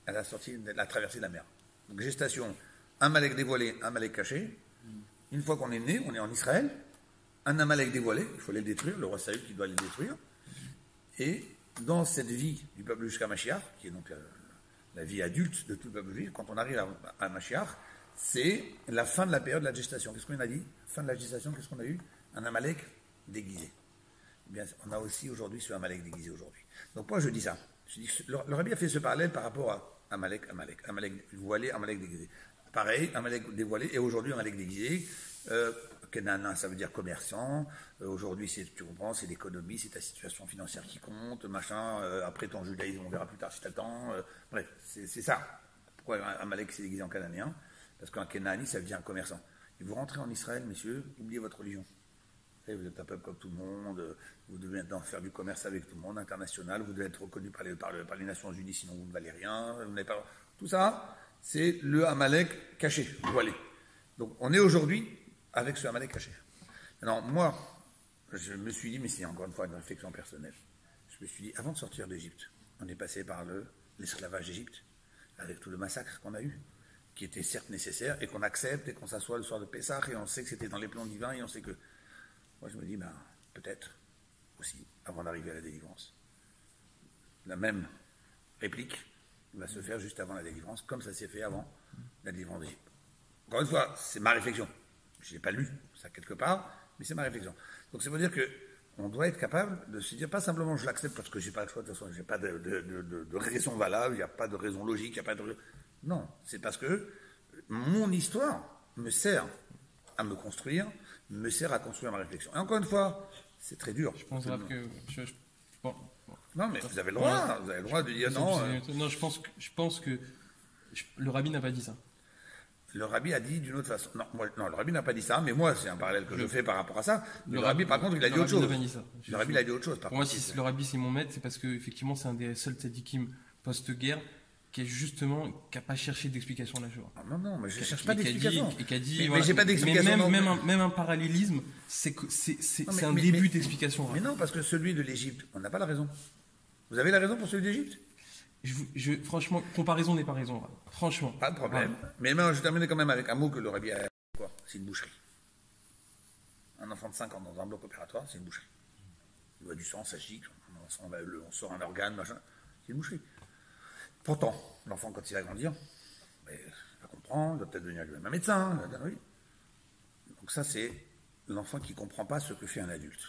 S2: à la sortie de la traversée de la mer. Donc gestation, Amalek dévoilé, Amalek caché. Une fois qu'on est né, on est en Israël, un Amalek dévoilé, il faut les détruire, le roi Saül qui doit les détruire. Et dans cette vie du peuple jusqu'à Mashiach, qui est donc la vie adulte de tout le peuple juif, quand on arrive à Mashiach, c'est la fin de la période de la gestation. Qu'est-ce qu'on a dit? Fin de la gestation, qu'est-ce qu'on a eu? Un Amalek déguisé. Eh bien, on a aussi aujourd'hui ce Amalek déguisé aujourd'hui. Donc moi je dis ça. Je dis que le Rabbi a fait ce parallèle par rapport à Amalek voilé, Amalek déguisé. Pareil, Amalek dévoilé et aujourd'hui Amalek déguisé. Kenan, ça veut dire commerçant. Aujourd'hui, tu comprends, c'est l'économie, c'est ta situation financière qui compte, machin. Après ton judaïsme, on verra plus tard si tu as le temps. Bref, c'est ça. Pourquoi Amalek s'est déguisé en cananéen? Parce qu'un Kenani, ça veut dire un commerçant. Et vous rentrez en Israël, messieurs, oubliez votre religion. Vous êtes un peuple comme tout le monde, vous devez maintenant faire du commerce avec tout le monde, international, vous devez être reconnu par les Nations Unies, sinon vous ne valez rien. Vous n'avez pas... Tout ça, c'est le Amalek caché, voilé. Donc on est aujourd'hui avec ce Amalek caché. Alors moi, je me suis dit, mais c'est encore une fois une réflexion personnelle, je me suis dit, avant de sortir d'Égypte, on est passé par l'esclavage d'Égypte, avec tout le massacre qu'on a eu, qui était certes nécessaire, et qu'on accepte, et qu'on s'assoit le soir de Pessah, et on sait que c'était dans les plans divins, et on sait que... Moi je me dis, peut-être aussi, avant d'arriver à la délivrance, la même réplique va se faire juste avant la délivrance, comme ça s'est fait avant la délivrance d'Égypte. Encore une fois, c'est ma réflexion. Je n'ai pas lu ça quelque part, mais c'est ma réflexion. Donc ça veut dire qu'on doit être capable de se dire, pas simplement je l'accepte parce que je n'ai pas le choix, de toute façon, je n'ai pas de raison valable, il n'y a pas de raison logique, il n'y a pas de... Non, c'est parce que mon histoire me sert à me construire, me sert à construire ma réflexion. Et encore une fois, c'est très dur.
S5: Je pense que... Bon.
S2: Non, mais vous avez le droit de dire non.
S5: Non, je pense que le Rabbi n'a pas dit ça.
S2: Le Rabbi a dit d'une autre façon. Non, le Rabbi n'a pas dit ça, mais moi, c'est un parallèle que je fais par rapport à ça. Le Rabbi, par contre, il a dit autre chose. Le Rabbi, il a dit autre chose.
S5: Pour moi, si le Rabbi, c'est mon maître, c'est parce qu'effectivement, c'est un des seuls tzadikim post-guerre qui n'a pas cherché d'explication à la Shoah.
S2: Ah non, mais je ne cherche pas d'explication.
S5: Mais
S2: j'ai pas d'explication.
S5: Même un parallélisme, c'est un début d'explication.
S2: Mais non, parce que celui de l'Égypte, on n'a pas la raison. Vous avez la raison pour celui d'Égypte?
S5: Franchement, comparaison n'est pas raison. Franchement.
S2: Pas de problème. Mais je terminais quand même avec un mot que le Rabbi a. Quoi? C'est une boucherie. Un enfant de 5 ans dans un bloc opératoire, c'est une boucherie. Il voit du sang, ça gicle, on sort un organe, machin. C'est une boucherie. Pourtant, l'enfant, quand il va grandir, il va comprendre, il va peut-être devenir lui-même un médecin. Oui. Donc ça, c'est l'enfant qui ne comprend pas ce que fait un adulte.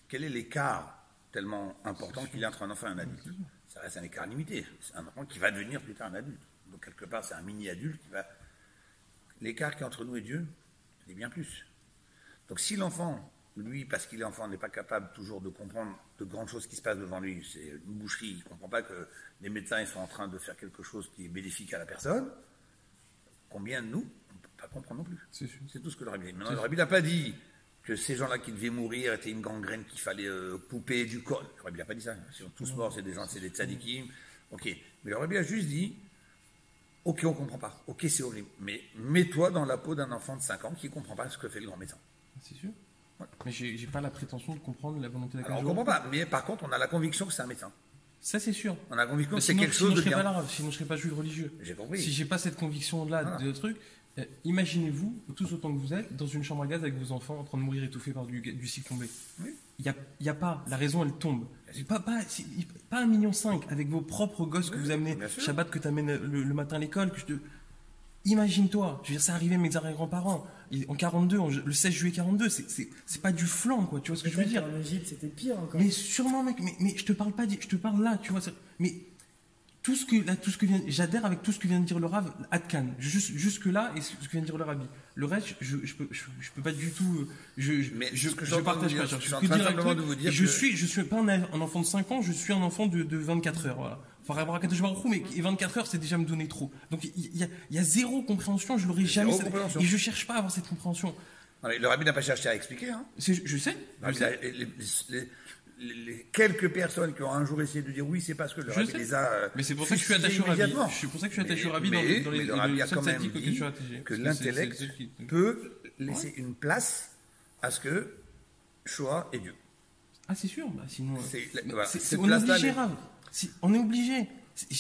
S2: Quel est l'écart tellement important qu'il y a entre un enfant et un adulte? Ça reste un écart limité. C'est un enfant qui va devenir plus tard un adulte. Donc quelque part, c'est un mini-adulte qui va... L'écart qui est entre nous et Dieu, il est bien plus. Donc si l'enfant, lui, parce qu'il est enfant, n'est pas capable toujours de comprendre de grandes choses qui se passent devant lui, c'est une boucherie, il ne comprend pas que les médecins ils sont en train de faire quelque chose qui est bénéfique à la personne, combien de nous, on ne peut pas comprendre non plus. C'est tout ce que le Rabbi dit. Maintenant, le Rabbi n'a pas dit que ces gens-là qui devaient mourir étaient une gangrène qu'il fallait couper du corps. Le Rabbi n'a pas dit ça. Ils sont tous morts, c'est des gens, c'est des tzadikim. Ok. Mais le Rabbi a juste dit, ok, on ne comprend pas. Ok, c'est horrible. Mais mets-toi dans la peau d'un enfant de 5 ans qui ne comprend pas ce que fait le grand médecin.
S5: C'est sûr. Ouais. Mais j'ai pas la prétention de comprendre la volonté d'Akadosh.
S2: Alors on ne comprend pas. Mais par contre, on a la conviction que c'est un médecin.
S5: Ça, c'est sûr.
S2: On a la conviction que c'est quelque chose de bien.
S5: Sinon, je ne serais pas juif religieux.
S2: J'ai compris.
S5: Si j'ai pas cette conviction-là de truc, imaginez-vous, tous autant que vous êtes, dans une chambre à gaz avec vos enfants en train de mourir étouffés par du cycle tombé.
S2: Oui.
S5: Il y a pas, la raison, elle tombe. Pas 1,5 million avec vos propres gosses que vous amenez Shabbat, que tu amènes le matin à l'école. Imagine-toi, je veux dire, ça arrivait à mes arrière-grands-parents. En 42, le 16 juillet 42, c'est pas du flanc, quoi. Tu vois ce que je veux dire?
S4: En Égypte, c'était pire encore.
S5: Mais sûrement, mec, mais je te parle pas, je te parle là, tu vois. Mais tout ce que vient, j'adhère avec tout ce que vient de dire le Rav, Adkan. Jusque là, et ce que vient de dire le Rabbi. Le reste, je peux pas du tout. Je partage pas. Je peux dire avec toi, je suis pas un enfant de 5 ans, je suis un enfant de 24 heures. Voilà. Enfin, avoir Akadosh Baruch Hu, mais 24 heures, c'est déjà me donner trop. Donc il y a zéro compréhension, je l'aurais jamais. Et je cherche pas à avoir cette compréhension.
S2: Non, le Rabbi n'a pas cherché à expliquer. Hein.
S5: Je sais.
S2: Les quelques personnes qui ont un jour essayé de dire oui, c'est parce que le Rabbi les a.
S5: Mais c'est pour ça que je suis attaché au Rabbi. C'est pour ça que je suis attaché au Rabbi dans les
S2: le Rabbi a quand même
S5: que
S2: dit que l'intellect peut laisser une place à ce que Shoah est Dieu.
S5: Ah, c'est sûr. Bah, sinon,
S2: on est
S5: obligé, Rav. On est obligé.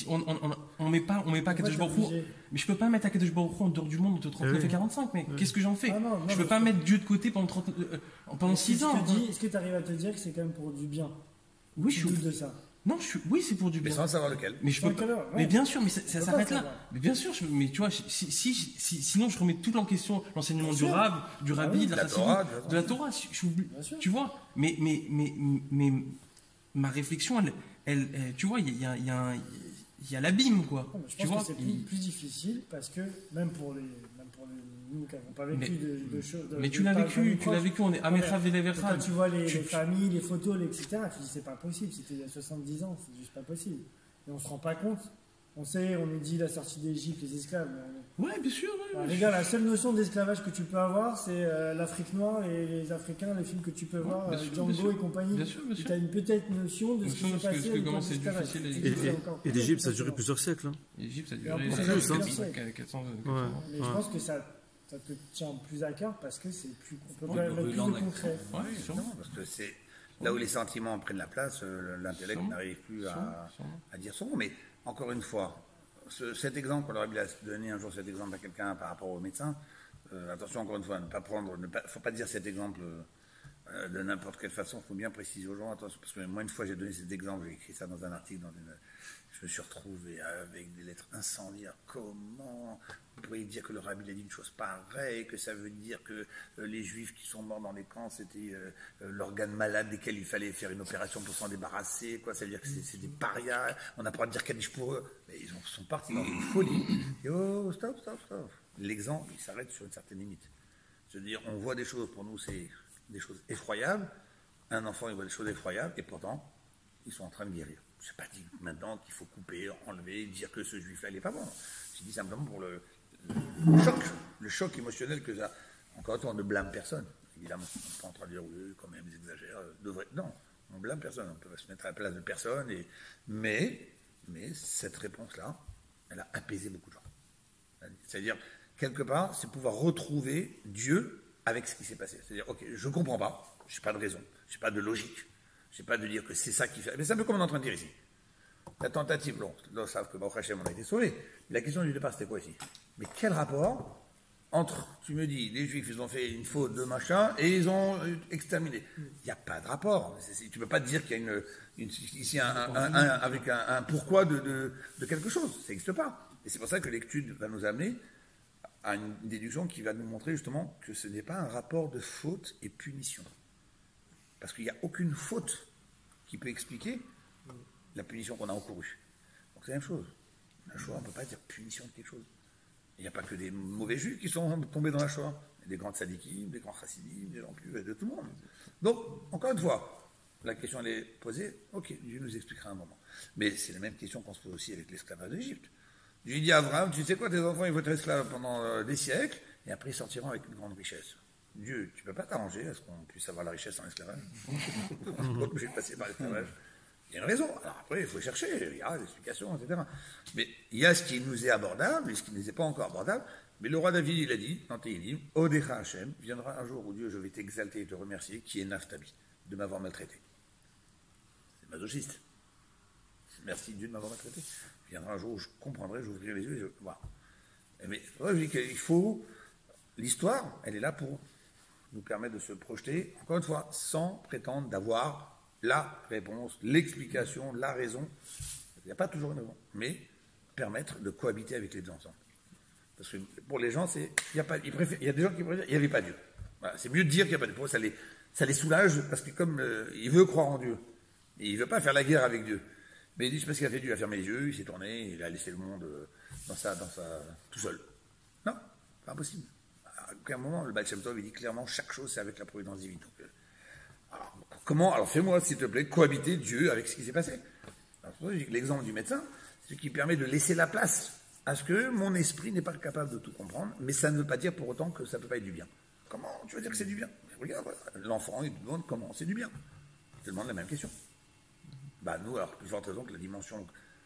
S5: On met pas Akadosh Baruch Hu. Mais je peux pas mettre Akadosh Baruch Hu en dehors du monde entre 39 et 45, mais qu'est-ce que j'en fais? Je peux pas mettre Dieu de côté pendant 6 ans.
S4: Est-ce que tu arrives à te dire que c'est quand même pour du bien?
S5: Oui, je suis
S4: de ça.
S5: Non, oui, c'est pour du bien.
S2: Mais sans savoir lequel.
S5: Mais je peux pas. Mais bien sûr, mais ça s'arrête là. Mais bien sûr, mais tu vois, sinon je remets tout en question l'enseignement du Rav, du Rabbi, de la Torah. Tu vois. Mais ma réflexion, elle, tu vois, il y a l'abîme, quoi.
S4: Non, je pense que c'est plus difficile parce que même pour nous qui n'avons pas vécu de choses.
S5: Mais tu l'as vécu, on est Amecha Velevercha.
S4: Quand tu vois les familles, les photos, etc., tu dis c'est pas possible, c'était il y a 70 ans, c'est juste pas possible. Et on se rend pas compte. On nous dit la sortie d'Égypte, les esclaves.
S5: Ouais, bien sûr.
S4: Regarde, la seule notion d'esclavage que tu peux avoir, c'est l'Afrique noire et les Africains, les films que tu peux voir, Django et compagnie.
S5: Bien sûr.
S4: Tu as une petite notion de ce qui s'est passé avec l'esclavage.
S6: Et l'Égypte, ça a duré plusieurs siècles.
S5: L'Égypte, ça a duré 400 ans.
S4: Mais je pense que ça te tient plus à cœur parce que on peut mettre plus de concret.
S2: Oui, sûrement, parce que c'est là où les sentiments prennent la place, l'intellect n'arrive plus à dire son mot. Mais encore une fois, cet exemple, on aurait bien donné un jour cet exemple à quelqu'un par rapport au médecin. Attention, encore une fois, ne faut pas dire cet exemple de n'importe quelle façon. Il faut bien préciser aux gens. Attention, parce que moi, une fois, j'ai donné cet exemple, j'ai écrit ça dans un article, je me suis retrouvé avec des lettres incendiaires. Comment vous pourriez dire que le Rabbi a dit une chose pareille, que ça veut dire que les Juifs qui sont morts dans les camps, c'était l'organe malade desquels il fallait faire une opération pour s'en débarrasser, quoi. Ça veut dire que c'est des parias, on n'a pas le droit de dire Kaddish pour eux. Mais ils sont partis dans une folie. Et oh, stop. L'exemple, il s'arrête sur une certaine limite. C'est-à-dire, on voit des choses, pour nous, c'est des choses effroyables. Un enfant, il voit des choses effroyables, et pourtant, ils sont en train de guérir. Je n'ai pas dit maintenant qu'il faut couper, enlever, dire que ce juif-là, il n'est pas bon. J'ai dit simplement pour le choc émotionnel que ça. Encore une fois, on ne blâme personne. Évidemment, on n'est pas en train de dire, oui, quand même, ils exagèrent. Non, on ne blâme personne. On peut se mettre à la place de personne. Mais cette réponse-là, elle a apaisé beaucoup de gens. C'est-à-dire, quelque part, c'est pouvoir retrouver Dieu avec ce qui s'est passé. C'est-à-dire, ok, je ne comprends pas, je n'ai pas de raison, je n'ai pas de logique. Je ne sais pas de dire que c'est ça qui fait. Mais c'est un peu comme on est en train de dire ici. La tentative, là, savent que Baruch Hashem, on a été sauvés. La question du départ, c'était quoi ici? Mais quel rapport entre, tu me dis, les Juifs, ils ont fait une faute de machin et ils ont exterminé? Il n'y a pas de rapport. Tu ne peux pas dire qu'il y a ici avec un pourquoi de quelque chose. Ça n'existe pas. Et c'est pour ça que l'étude va nous amener à une déduction qui va nous montrer justement que ce n'est pas un rapport de faute et punition. Parce qu'il n'y a aucune faute qui peut expliquer la punition qu'on a encourue. Donc c'est la même chose. La Shoah, on ne peut pas dire punition de quelque chose. Il n'y a pas que des mauvais juifs qui sont tombés dans la Shoah. Il y a des grands tzadikim, des grands chassidim, des gens plus de tout le monde. Donc, encore une fois, la question elle est posée, ok, Dieu nous expliquera un moment. Mais c'est la même question qu'on se pose aussi avec l'esclavage d'Égypte. Dieu dit à Abraham, tu sais quoi, tes enfants ils vont être esclaves pendant des siècles, et après ils sortiront avec une grande richesse. Dieu, tu ne peux pas t'arranger à ce qu'on puisse avoir la richesse en esclavage. On n'est pas obligé de passer par l'esclavage. Il y a une raison. Alors après, il faut chercher, il y a des explications, etc. Mais il y a ce qui nous est abordable et ce qui ne nous est pas encore abordable. Mais le roi David, il a dit, dans Téhilim, Odecha Hashem, viendra un jour où Dieu, je vais t'exalter et te remercier, qui est Naphtabi, de m'avoir maltraité. C'est masochiste. Merci Dieu de m'avoir maltraité. Viendra un jour où je comprendrai, j'ouvrirai les yeux et je... Voilà. Mais je dis qu'il faut... L'histoire, elle est là pour nous permettre de se projeter, encore une fois, sans prétendre d'avoir la réponse, l'explication, la raison. Il n'y a pas toujours une raison, mais permettre de cohabiter avec les deux ensemble. Parce que pour les gens, il y a des gens qui préfèrent dire il n'y avait pas Dieu. Voilà, c'est mieux de dire qu'il n'y a pas Dieu. Pour eux, ça les soulage, parce que comme il veut croire en Dieu, et il ne veut pas faire la guerre avec Dieu, mais il dit, je sais pas ce qu'il a fait, Dieu a fermé les yeux, il s'est tourné, il a laissé le monde tout seul. Non, pas impossible. À aucun moment, le Baal Shem Tov, il dit clairement, chaque chose, c'est avec la providence divine. Donc, alors fais-moi, s'il te plaît, cohabiter Dieu avec ce qui s'est passé. Alors, je dis que l'exemple du médecin, c'est ce qui permet de laisser la place à ce que mon esprit n'est pas capable de tout comprendre, mais ça ne veut pas dire pour autant que ça ne peut pas être du bien. Comment tu veux dire que c'est du bien? Regarde, voilà. L'enfant, il te demande comment c'est du bien. Il te demande la même question. Bah nous, alors, plus forte raison que la dimension,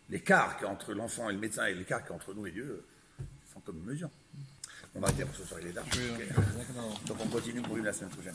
S2: l'écart qu'il y a entre l'enfant et le médecin et l'écart qu'il y a entre nous et Dieu, sont comme une mesure. On va dire pour ce soir, il est tard. Donc on continue pour lui la semaine prochaine.